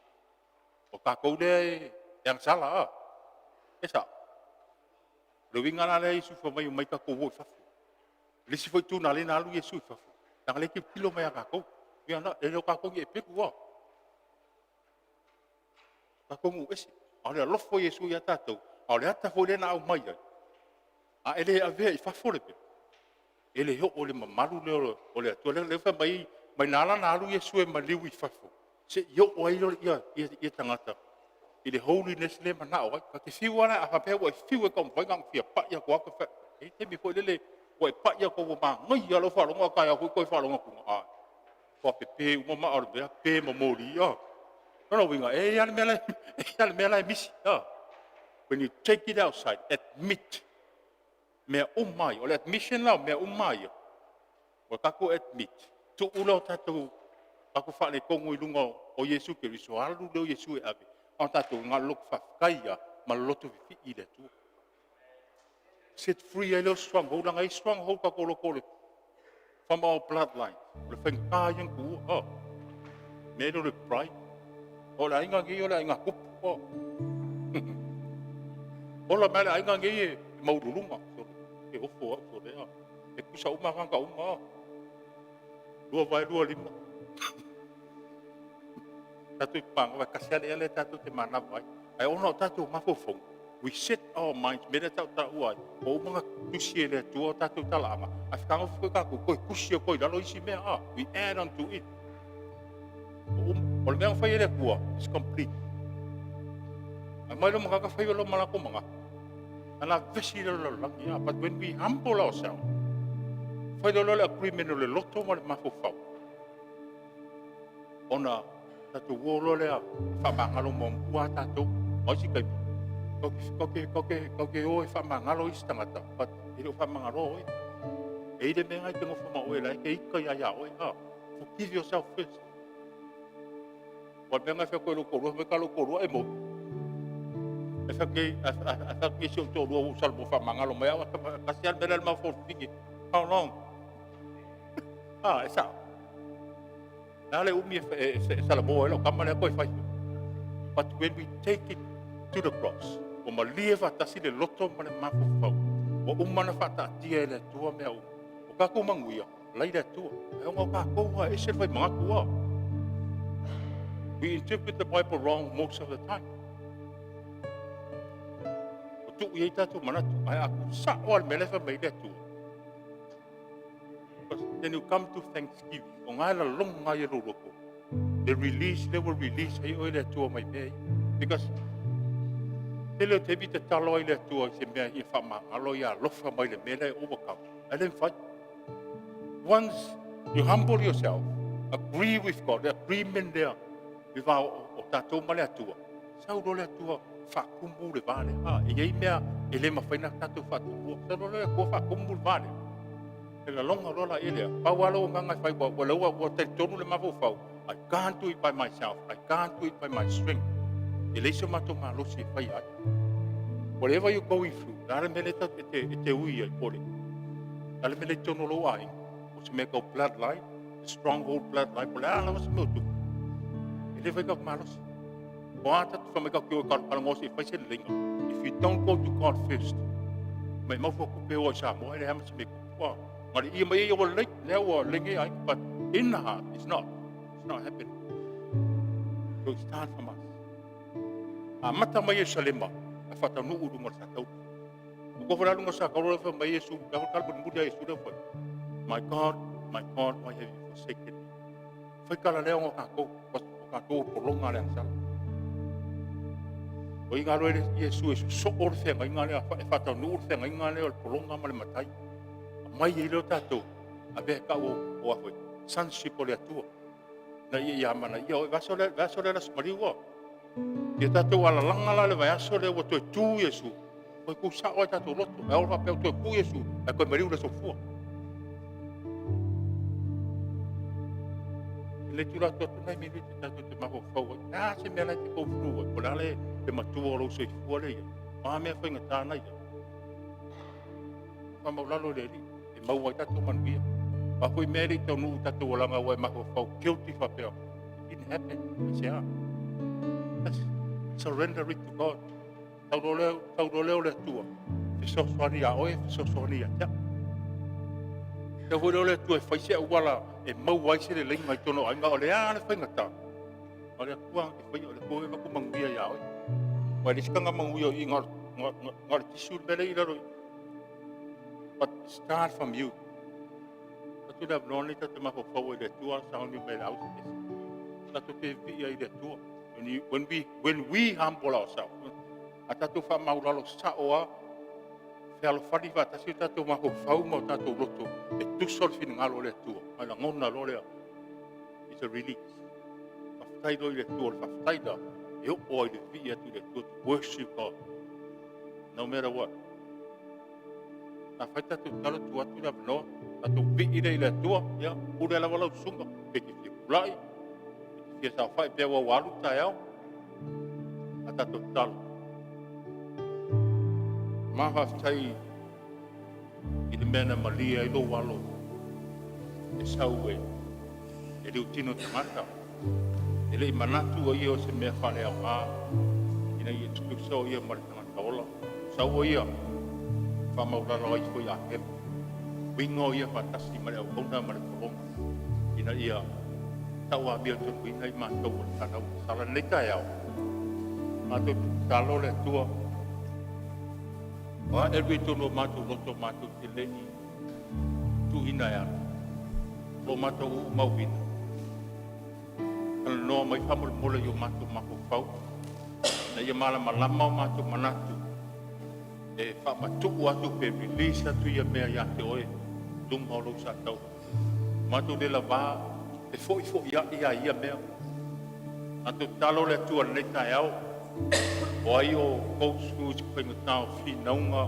O kākou le e angsala a. E sa. Lewinga na le isu wha mai o mai kākou woi whafo. Lisi foi tūna le nā alu Yesu i whafo. Nanga le ki pilo mai a kākou. Ia na, e leo kākou i e peku wā. Kākou ngu esi. A le alofo Yesu i a tātou. A le ata foi le na au mai ai. A ele a vea i whafo le pia. Ele ho o le mamaru le o le atua. Le wha mai nāla nā alu Yesu e maliu i whafo. Se i o ai lor ia tangata. I le holiness le manao ai. Ka te whiu ana a hapea wa i whiu e ka mwhaingang whia pa ia kua ka wha. E te mi foi lele. Wa i pa ia ko ma ngai alo whalonga kai a koi whalonga kunga ai. Kua pepe umama aro mea pe mamori ia. Nono winga, e ale mea lai misi ia. When you take it outside, admit. Mea umai, o le admission lao mea umai. Wa kako admit. Tu ulau tātou, kako whale kongo I lunga o Yesu ke riso alu leo Yesu e ave. Au tātou ngā lok whafkaia, ma loto vifi I le tua. Set free a little stronghold, and a stronghold ka kolo from our bloodline. Le whenka yang ku, me no le pride. O la inga ngi, o la inga kupu. O la mele inga ngi e maurulunga. E hofo so lea. E kusa uma kanga uma. Lua vai, lua lima. Tatu I panga, wa kasiale ele tatu te mana vai. Ai ono tatu mafofong. We set our minds, mera tau uai, o mga tusi ele tua tātou talanga. A whakanga whuka kako, koi kusi o koi lalo isi mea a. We add on to it. O le mea whai ele kua, it's complete. A mai lo mga ka whai lo malako mga. Ana vesi lo langi a, but when we humble ourselves, whai lo le agreement o le loto ma le mafofau. Ona tātou wolo le a, whamangalo mo mpua tātou, oisi kai Koke o e whamangalo I stangata, but I o whamangalo e. E ide mea I te ngofa ma oe lai, ke ika ia oe ha. Forgive yourself first. Wa mea ngai whako e lo korua, me ka lo korua e mo. E whake si o tō rua usal mo whamangalo mea, kasi al mera ma forfiki. How long? E sa. Nā le umi e salamo e lo, kamane a koe whaifu. But when we take it to the cross, o malia whatasi le loto ma le mafufau. O umana whatatia e le tua mea o. O kako manguia, lai le tua. E onga kako wa e se whai mga kua. We interpret the Bible wrong most of the time. O tu iei tatu manatu, ai aku sa'o al melefa mai le tua. Then you come to Thanksgiving, o ngai la longa I ruroko. They will release, ai o le tua mai mea. Because Tele te vita talo I le tua se mea I whama alo ia lofa mai le mea I overcome. I didn't fight. Once you humble yourself, agree with God, the agreement there, with our o tātou ma le atua. Sau ro le atua whakumbu le vane. E iei mea e le mawhaina tātou whakumbu. Sau ro le kua whakumbu le vane. E la longa rola e lea. Pau alo o ngangai whai wa laua wa te tonu le mawhau. I can't do it by myself. I can't do it by my strength. E leiso mato ngā losi e whai ai. Whatever you're going through, nare mele te ui ai pole. Nare mele tono lo ai. O se mea kau bloodline, the stronghold bloodline, pole ala wasa meu tu. E le vai kau ngā losi. O ata tu whamai kau kio e karangosi e whai se linga. If you don't go to God first, mai mawha kupe o sa mo, ele hama se me kukua. Mari ia mai o lek, lea o lenge ai, but in the heart, it's not happening. So it starts from us. A mata mai e salema, a whata nuu runga sa tau. Ko whara runga sa kaurora wha mai Yesu, ka kalpa muria Yesu reo whai. My God, why have you forsaken me? Whai kala leo ngā kākou, o kākou polonga lea sala. O inga roe Yesu so o le whenga inga lea, e whata nuu le whenga inga lea o le polonga ma le matai. A mai e leo tātou, a bea ka o ahoi, sonship o le atua. Na ia mana ia o vaso le las mariwa. Ia tātou ala langa le vai aso le o toi tū Yesu. Koe ku sa o tātou loto. E ora peo toi ku Yesu. E koe mariu le sofua. Le tula to nai mi te tatu te maho fau. Ah, se mea lai te kou fru. Ko la le te matua o lo se fua le. Ma mea whainga tāna ia. Wha mau lalo le ri. E mau wai tatu manuia. Pa koe meri tau nuu tatu o langa wai maho fau. Guilty whapea. It didn't happen. I say, Let's surrender it to God. Tau leo le tua. Fiso soani a oe, fiso soani a tia. Te hoi le tua e whaisea uala e mau waise le lenga i tono ainga o le le whaingata. O le kua e whai o le koe maku manguia ia oe. Wai le sikanga manguia i ngar tisu mele i raroi. But start from you. Tatu le abnoni tatu maho fau i le tua sauni me le ausi. Tatu te via i le tua. When we humble ourselves, atatu fa maulalo sa oa, fealo fari va tasi tatu maho fau mo tatu loto, e tu sol fin ngalo le tua, ala ngona lo le. It's a release. Faftai do le tua, faftai da, e o oi le via tu le tua to worship God, no matter what. Na fai tatu talo tua tu la no, tatu vi le tua, ya, ure la wala usunga, peki fi kulai. Ke sa fai pe wa walu taiao ata total ma ha tai i le mena malia i lo walo e sauwe e le utino tamata e le manatu o io se me fale a ina i tu so ia mar tamata ola sauwe ia fa maula lo i foi a ke wingo ia fatasi mare o kona mare kolong ina ia tawa bia tu kuina i matou o tanau sala nei kai au matou talo le tua wa elwi tono matou loto matou te lei tu ina ya lo matou u mauina no mai famul mole yo matou makou fau na ia mala malama matou manatu e fa matu atu pe release tu ia mea ya te oe dum holo sa tau matou de lava e foi ia mea. Atu talo le tua nei tai au. O ai o kousu te koe ngatao fi naunga.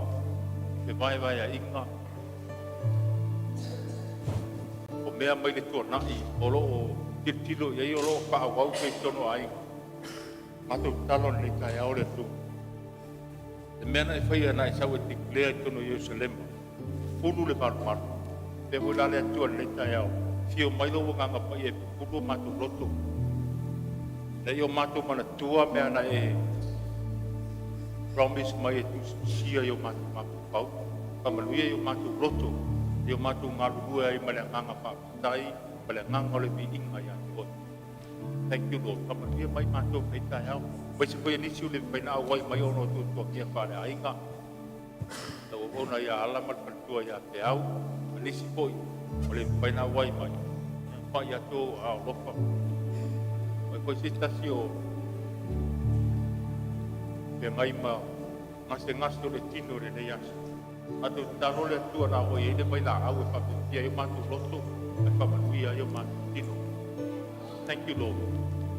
Te vai a inga. O mea mai le tua nai. O lo o titilo i ai o lo ka awau kei tono ai. Atu talo nei tai au le tu. Te mea na e whaia nai sau e declare tono Jerusalem. Fulu le maru. Te wila le tua nei tai au. Fio mai lo nganga pa e pupu matu loto. Na yo matu mana tua mea na e promise mai e tu sia yo matu maku pau. Kamaluia yo matu loto. Yo matu ngarua i male nganga pa tai, male nganga ole bi inga ya tu. Thank you Lord. Kamaluia mai matu mai tai au. Wese koe nisi ule paina awai mai ono tu tua kia whare ainga. Tau ona ya alamat pantua ya te au. Nisi koi. Oleh paina wai mai. Pa ia to a lofa. Mai ko si tasio. Pe mai ma ngase le tino le neas. Atu taro le tu na o ye mai la au fa pia yo matu loto. Fa manuia yo matu tino. Thank you Lord.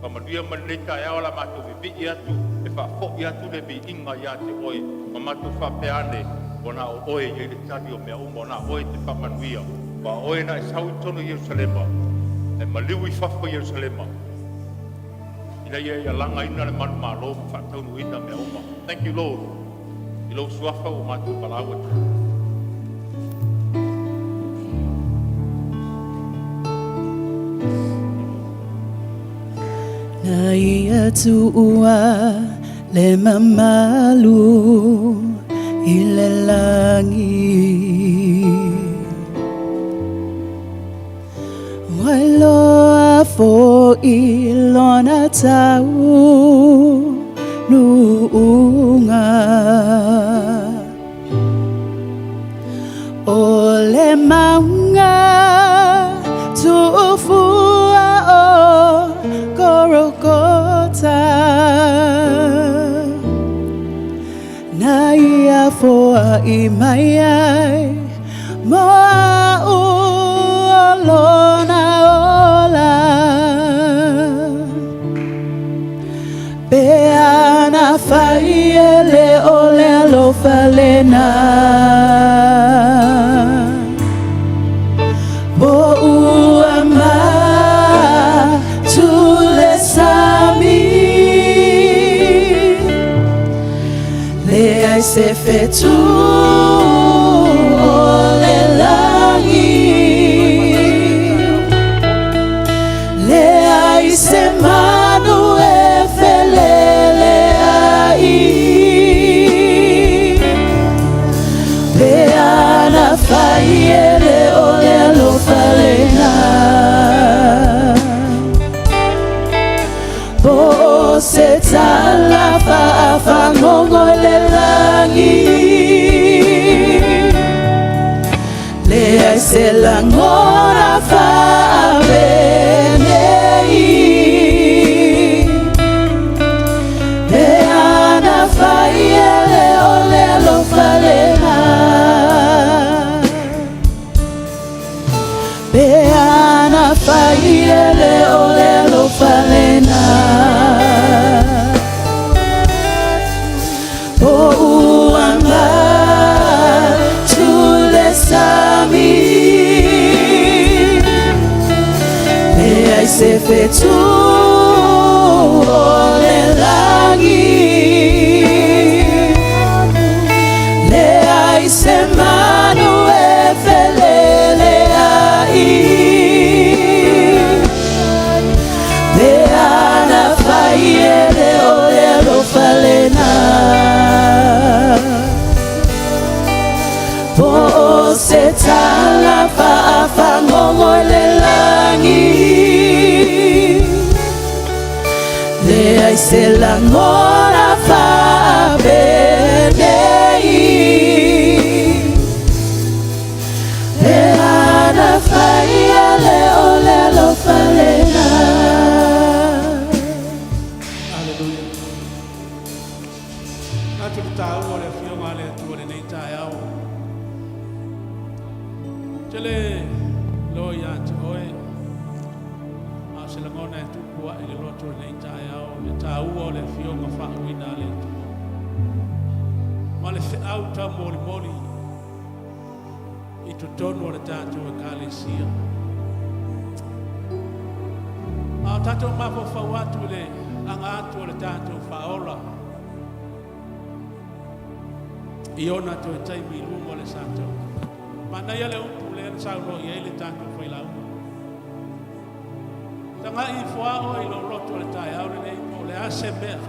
Fa manuia maneka ya ola matu vi ia tu. E fa fo ia tu le bi inga ya te oi. Matu fa peane. Bona o oe ye le tani o mea o mona oe te fa manuia. Wa oe na sau tono Yerusalema. E maliwi fafa Yerusalema. Ina ia langa ina le manu malo fa taunu ina me oma. Thank you Lord. Ilo suafa o matu palawa. Na ia tua le mamalu ile langi. Wailoa fo ilona tau nuunga ole maunga tufua o korokota na ia fo imaiai moa uolona Beana faiele ole alofalena Bo uama se fait tout le langi le ai se manu e felele ai beana faiele ole lo falena bo se tala fa ngongo le langi le ai se langora fa venei beana faiele ole lo falena beana faiele ole lo falena oh anga tule sami le ai se fait tout le langi le ai se manu e felele ai beana faiele ole lo falena po se tala fa ngongo le langi le ai se langora fa benei beana faiele ole lo falena. Hallelujah. Natu tau o le fio ngale tu le nei tai au. Tele lo ya te oe. A se la ngona tu kua e le loto le nei tai au. Le tau o le fio nga wha uina le tu. Ma le fe au ta mori mori. I tu tonu o le tātou e kālesia. A tātou mapo whau atu le anga atu o le tātou whaola. I ona to e taimi lungo le tātou. Ma nei ale upu le saulo i ele tātou whailau. Tanga i whao i lo roto le tai au le nei o le ase mea.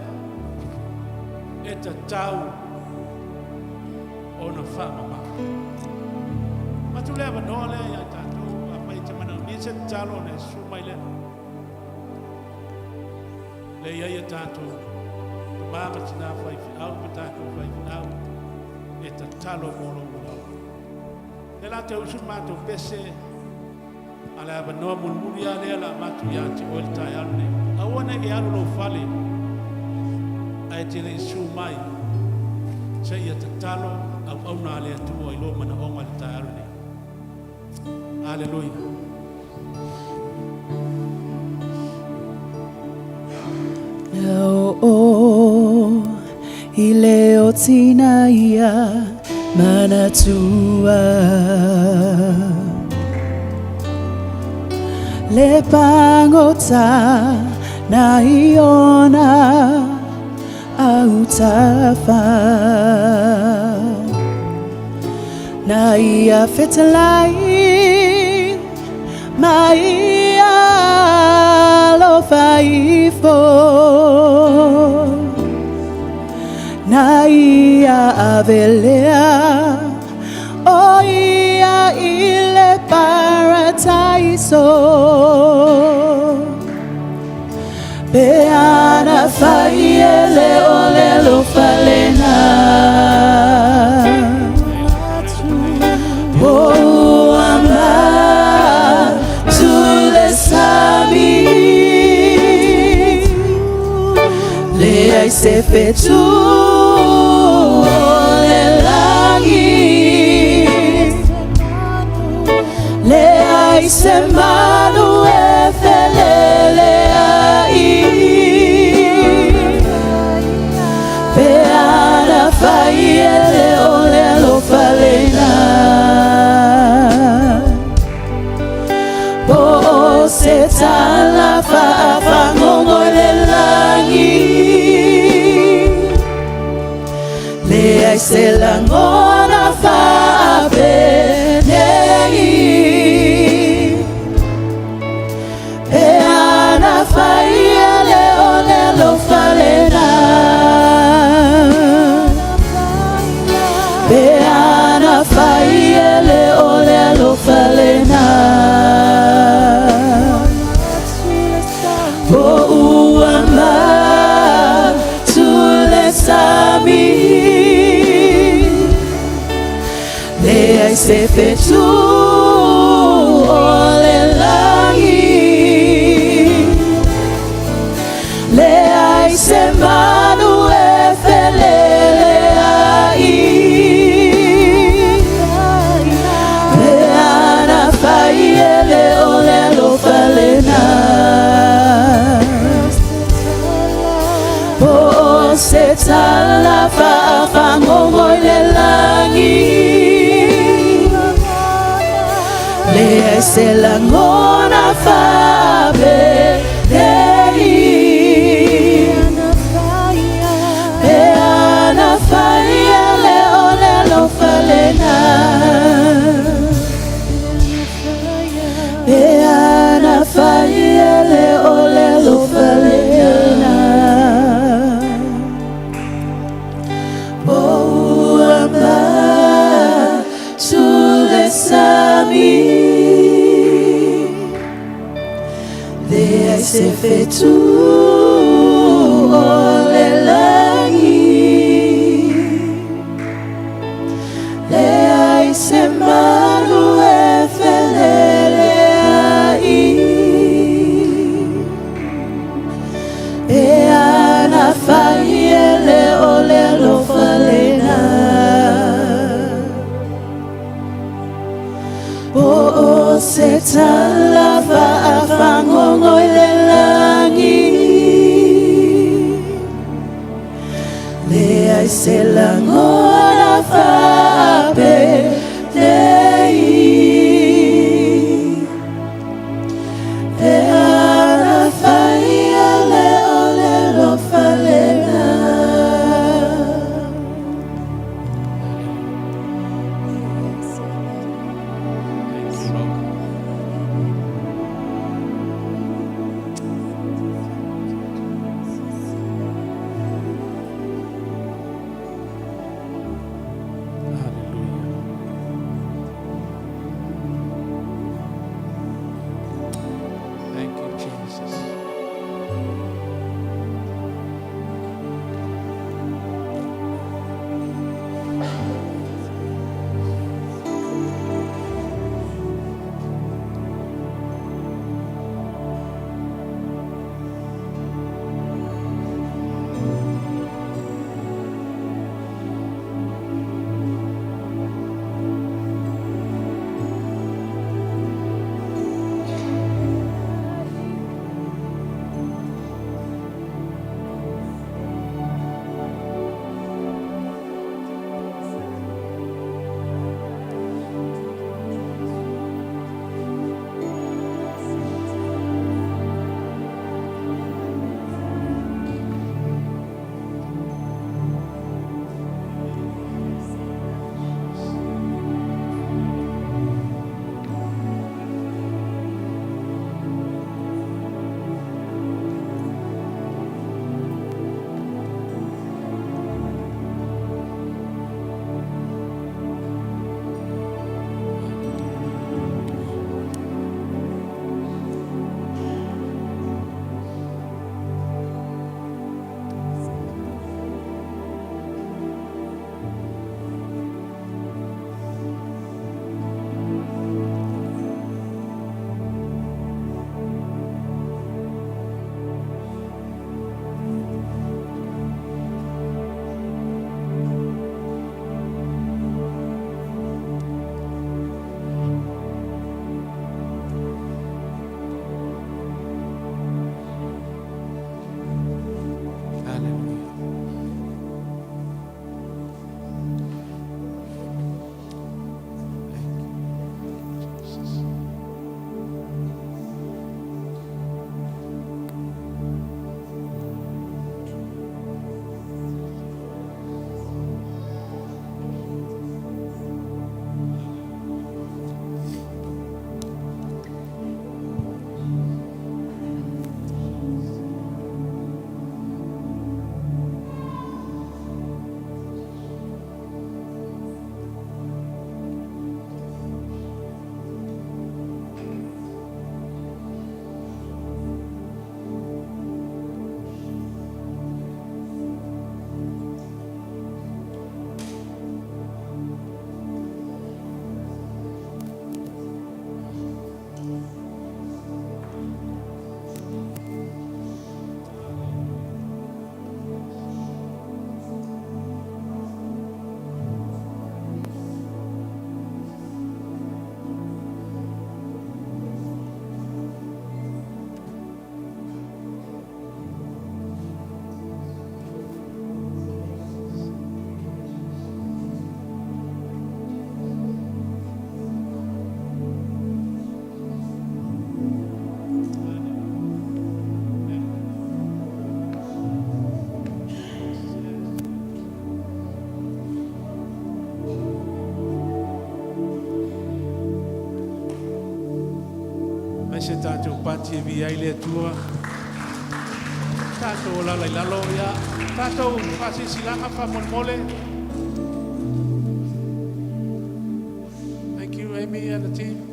E ta tau o na whamama. Ma tu leva noa le ia tātou a pai te mana ni se talo ne sumai le. Le ia ia tātou. Mama tina whai au pa tātou whai au. E ta talo molo molo. Le la te usu mātou pese. A le ava noa mulmuri a lea la matu ia te oel tai alu ne. Awana e alu lo fale. A e te le isu mai. Se ia ta talo au au na lea tua i lo mana onga le tai alu ne. Hallelujah. Oh, ile o tina ia mana tua le pangota na iona au tafa na ia fetalai Maia lo faifo Naia avelea Oia ile paradaiso Beana faiele ole lo falena Oh ama tule sami Le ai se fait tout le langi Le ai se manu e felele ai Beana faiele ole lo falena Bo se tala fa ngongo le langi Le ai se langona fabenei Peana faia leo lelo falena Peana faia leo lelo falena O uama tulesami Leai se fetu ole langi Leai se manu e felele ai Leana fai ele ole lo falena O se tala fa fangongo le langi Leai se langona fabe Peana faia leo lelo falena Peana faia leo lelo falena Boamba tulesami Leai se fetu ole langi Leai se manu e felele ai Peana fai ele ole lo falena O se talava afangongo le langi Leai se langona fabe dei Peana faia leo lelo falena tia via ile tua. Tato la lalo ya. Tato pasi silanga fa mole. Thank you, Amy and the team.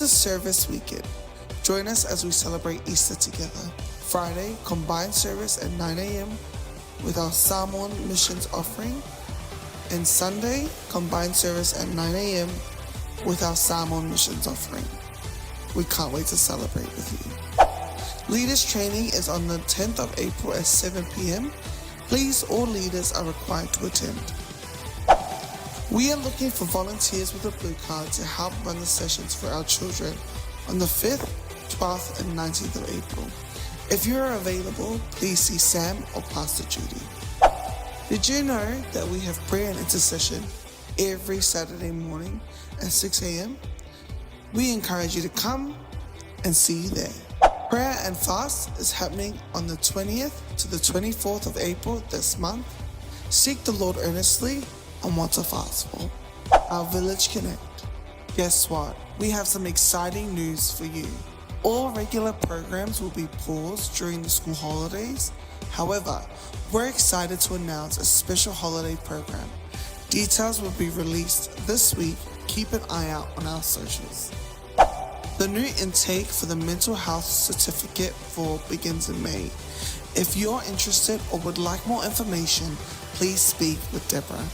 Service weekend. Join us as we celebrate Easter together. Friday, combined service at 9 a.m. with our Samoan missions offering. And Sunday, combined service at 9 a.m. with our Samoan missions offering. We can't wait to celebrate with you. Leaders training is on the 10th of April at 7 p.m. Please, all leaders are required to attend. We are looking for volunteers with a blue card to help run the sessions for our children on the 5th, 12th, and 19th of April. If you are available, please see Sam or Pastor Judy. Did you know that we have prayer and intercession every Saturday morning at 6 a.m.? We encourage you to come and see you there. Prayer and fast is happening on the 20th to the 24th of April this month. Seek the Lord earnestly on what to fast for. Our Village Connect. Guess what? We have some exciting news for you. All regular programs will be paused during the school holidays. However, we're excited to announce a special holiday program. Details will be released this week. Keep an eye out on our socials. The new intake for the mental health certificate fall begins in May. If you're interested or would like more information, please speak with Deborah.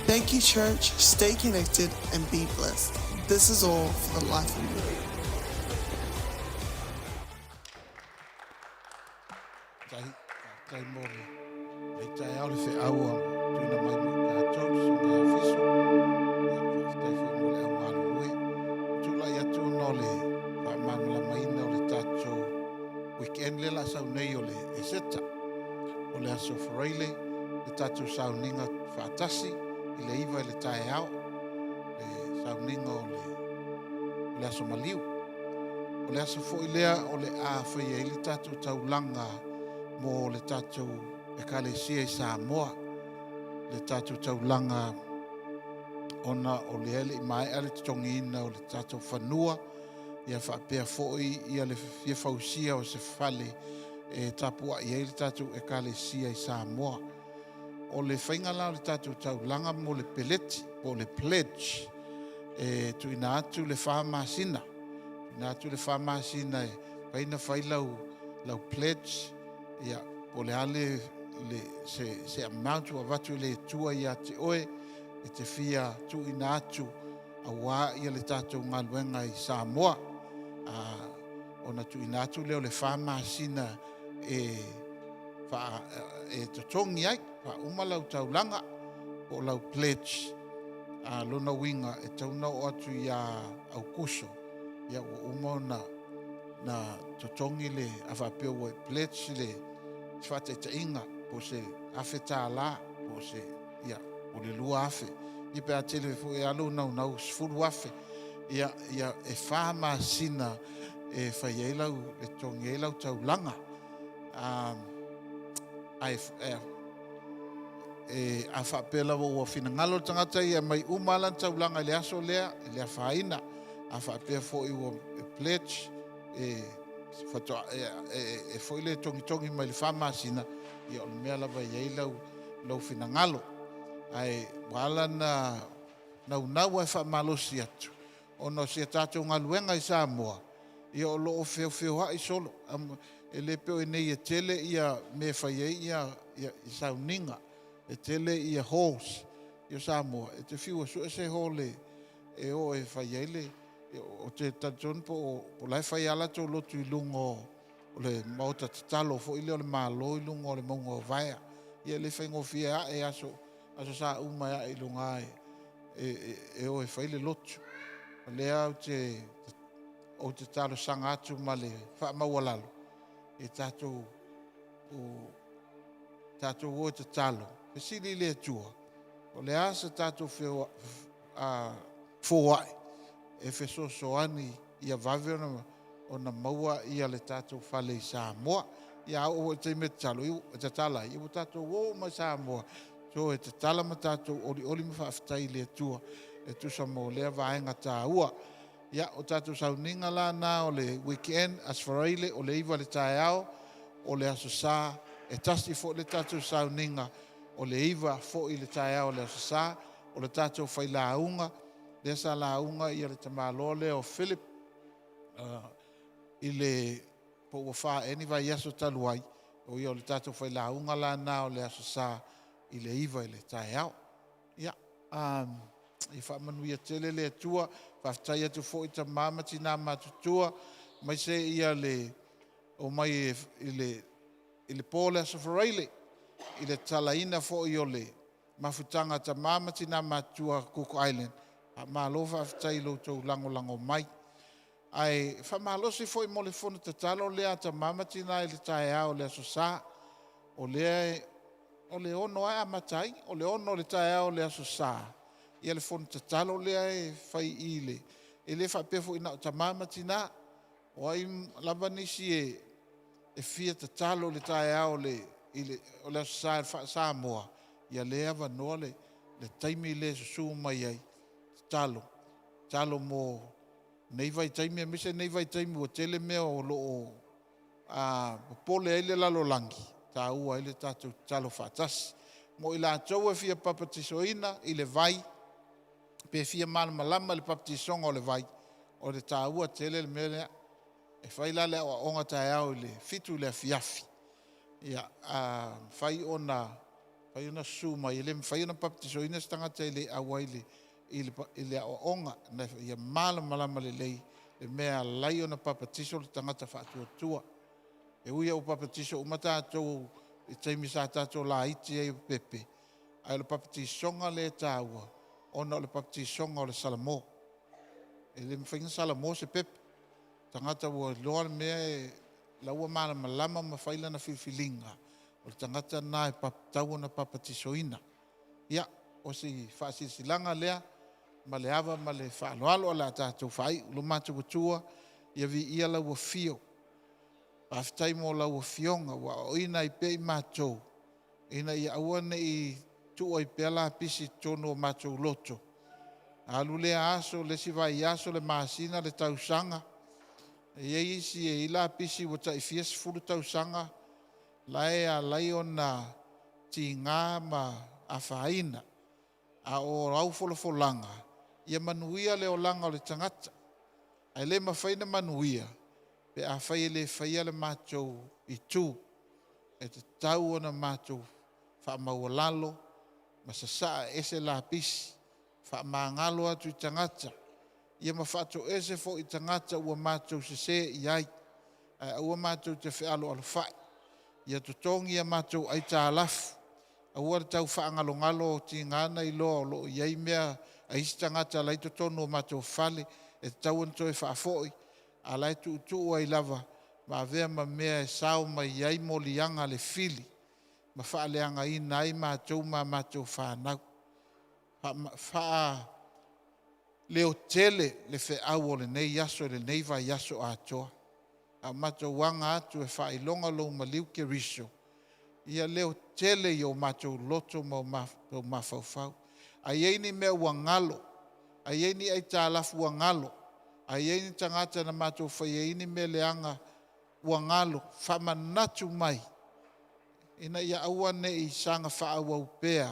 Thank you, church. Stay connected and be blessed. This is all for the life of you. Weekend lela sau nei ole e seta. Ole aso freile, le tatu sau ninga fatasi, ile iwa le tae au, le sau ninga ole aso maliu. Ole aso fo ilea ole a whaia ili tatu taulanga mo le tatu e kalesia i Samoa. Le tatu taulanga ona ole ele i mai ale tongi ina o le tatu whanua. Ia whapea foi ia le fia fausia o se fale e tapua ia le tatu e kalesia i Samoa. O le whaingala o le tatu taulanga mo le peleti, o le pledge, e tu ina atu le whamasina. Ina atu le whamasina e paina whailau lau pledge, ia o le ale se amount wa watu le tua ia te oe, e te fia tu ina atu a wā ia le tatu ngaluenga i Samoa. Ona tu inatu leo le whamasina e totongi ai, pa umalau taulanga o lau pledge lona winga e tauna o atu ia au kuso ia o umau na totongi le awhapeo o e pledge le whate ta inga po se awhe tā la po se ia o le lua awhe i pe a tele fu e alu nau sfuru awhe ia e whamasina e whaieilau, e tongieilau taulanga. A whapela o whinangalo tangata ia mai umala taulanga le aso lea, le a whaina. A whapea fo i o pledge, e fo i le tongi mai le whamasina, ia o mea lawa ieilau lau whinangalo. Ai wala na nau e whaamalosi atu. Ono sia tātou ngaluenga I Samoa. Ia o loo feo hai solo. E le peo e nei e tele ia me whaiei ia sauninga. E tele ia halls. Ia Samoa. E te whiua su e se hole e o e whaiei le. O te taton po lai whai ala tō lotu I lungo o le mauta tatalo fo ile o le malo I lungo o le maunga o vaia. Ia le whaingo fia e aso sa umai I lunga e o e whai le lotu. Lea o te talo sanga atu ma le wha mawalalo. E tātou o te talo. E sili le tua. O le asa tātou fōai. E wheso ani ia vave ona maua ia le tātou whale I Samoa. Ia o te me talo, e te tala. Ia o tātou o ma Samoa. So e te tala ma tātou oli ma whaaftai le tua. E tu sa mo lea vaenga tā ua. Ia o tātou sauninga la nā o le weekend asfaraile o le iwa le tae ao o le aso sā. E tasi fo le tātou sauninga o le iwa fo I le tae ao le aso sā. O le tātou whai launga. Le sa launga I le tamalole o Philip. I le po ua wha eni vai aso taluai. O ia o le tātou whai launga la nā o le aso sā I le iwa I le tae ao. Ia. I whaamanuia tele le atua, whaftai atu fo I ta mamati nā matutua, mai se ia le, o mai I le pōle aso whareile, I le talaina fo I o le, mafutanga ta mamati nā matua Cook Island, malo whaftai lo tau lango mai. Ai, whamalosi fo I mole fono ta talo lea ta mamati nā I le tae ao le aso sā, o le ono ai amatai, o le ono le tae ao le aso sā. Ia le fono ta talo lea e whai I le. E le whapefo ina o ta mamati nā. O ai lava nisi e fia ta talo le tae ao le o le aso Samoa. Ia le ava noa le taimi le susu mai ai. Talo. Talo mo nei vai taimi a mise nei vai taimi o tele mea o lo pole ai le lalo langi. Ta ua ai le tātou talo whatasi. Mo I la tau e fia papatisoina I le vai. Pe fia malama le papatisonga o le vai. O le tāua tele le mele. E whai la le o onga tae au le fitu le fiafi. Ia, whai ona suma. I le whai ona papatisoina stangata I le awai I le o onga. Ia malama le lei. Le mea lai ona papatiso le tangata whaatua tua. E uia o papatiso umata atou I taimi sa tatou la iti e pepe. Ai le papatisonga le tāua. Ona o le papatisonga o le salamo. E le mwhainga salamo se pepe. Tangata ua loa le mea e laua malama ma whaila na whiwhilinga. O le tangata nā e tau na papatisoina. Ia, o si whaasisilanga lea, ma le awa ma le whaaloalo ala tātou whai. Ulo mātou tua, ia vi ia laua fio. Aftai mo laua fionga, wa o ina I pe I mātou. Ina I awane I tua I pela pisi tono o mātou loto. Alu le aso, le si vai aso, le maasina, le tausanga. Ia isi e ila pisi wata I fies furu tausanga. Lae a lai ona ti ngā ma a whaina. A o rau folanga. Ia manuia le o langa o le tangata. Ai le mawhaina manuia. Pe a whai le whaia le mātou I tū. E te tau ona mātou whaamaua ma sa saa ese la pisi. Whaamangalo atu I tangata. Ia ma whaatou ese fo I tangata ua mātou se I ai. Ua mātou te whialo whai. Ia tutongi a mātou ai tā lafu. Ua tau whaangalo ti ngana I loa o lo iai mea a isi tangata lai totono o mātou whale. E tau anto e whaafoi. A lai tu ai lava, ma vea ma mea e sao ma iai mo lianga le fili, ma wha leanga I nai mātou ma mātou whanau. Wha leo tele le whe au o le nei yaso, le nei vai yaso atoa. A mātou wanga atu e wha ilonga lo ma liu ke riso. Ia leo tele I o mātou loto ma o mawhauwhau. A iei mea wangalo, a iei ai tā lafu wangalo. A iei tangata na mātou whaiei me leanga wangalo, whamanatu mai. Ina ia aua ne I sanga whaau au pēa.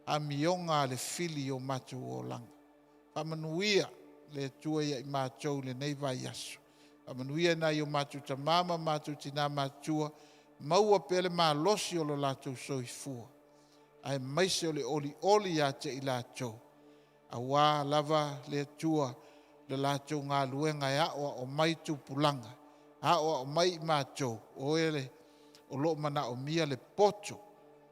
a mionga le fili o mātou o langa. Whamanuia le tua ia I mātou le nei vai asu. Whamanuia na I o mātou ta mama mātou tina mātua, maua pele mā losi o lo lātou soifua. Ai maise o le oli a te I lātou. A wā lava le tua le lātou ngā luenga e aoa o mai tūpulanga. Aoa o mai mātou o ele o lo mana o mia le poto.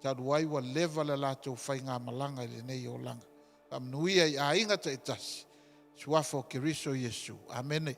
Tadu ai wa leva le lātou whai ngā malanga I le nei o langa. Whamanuia I a inga te tasi. Suafo Kiriso Yesu. Amene.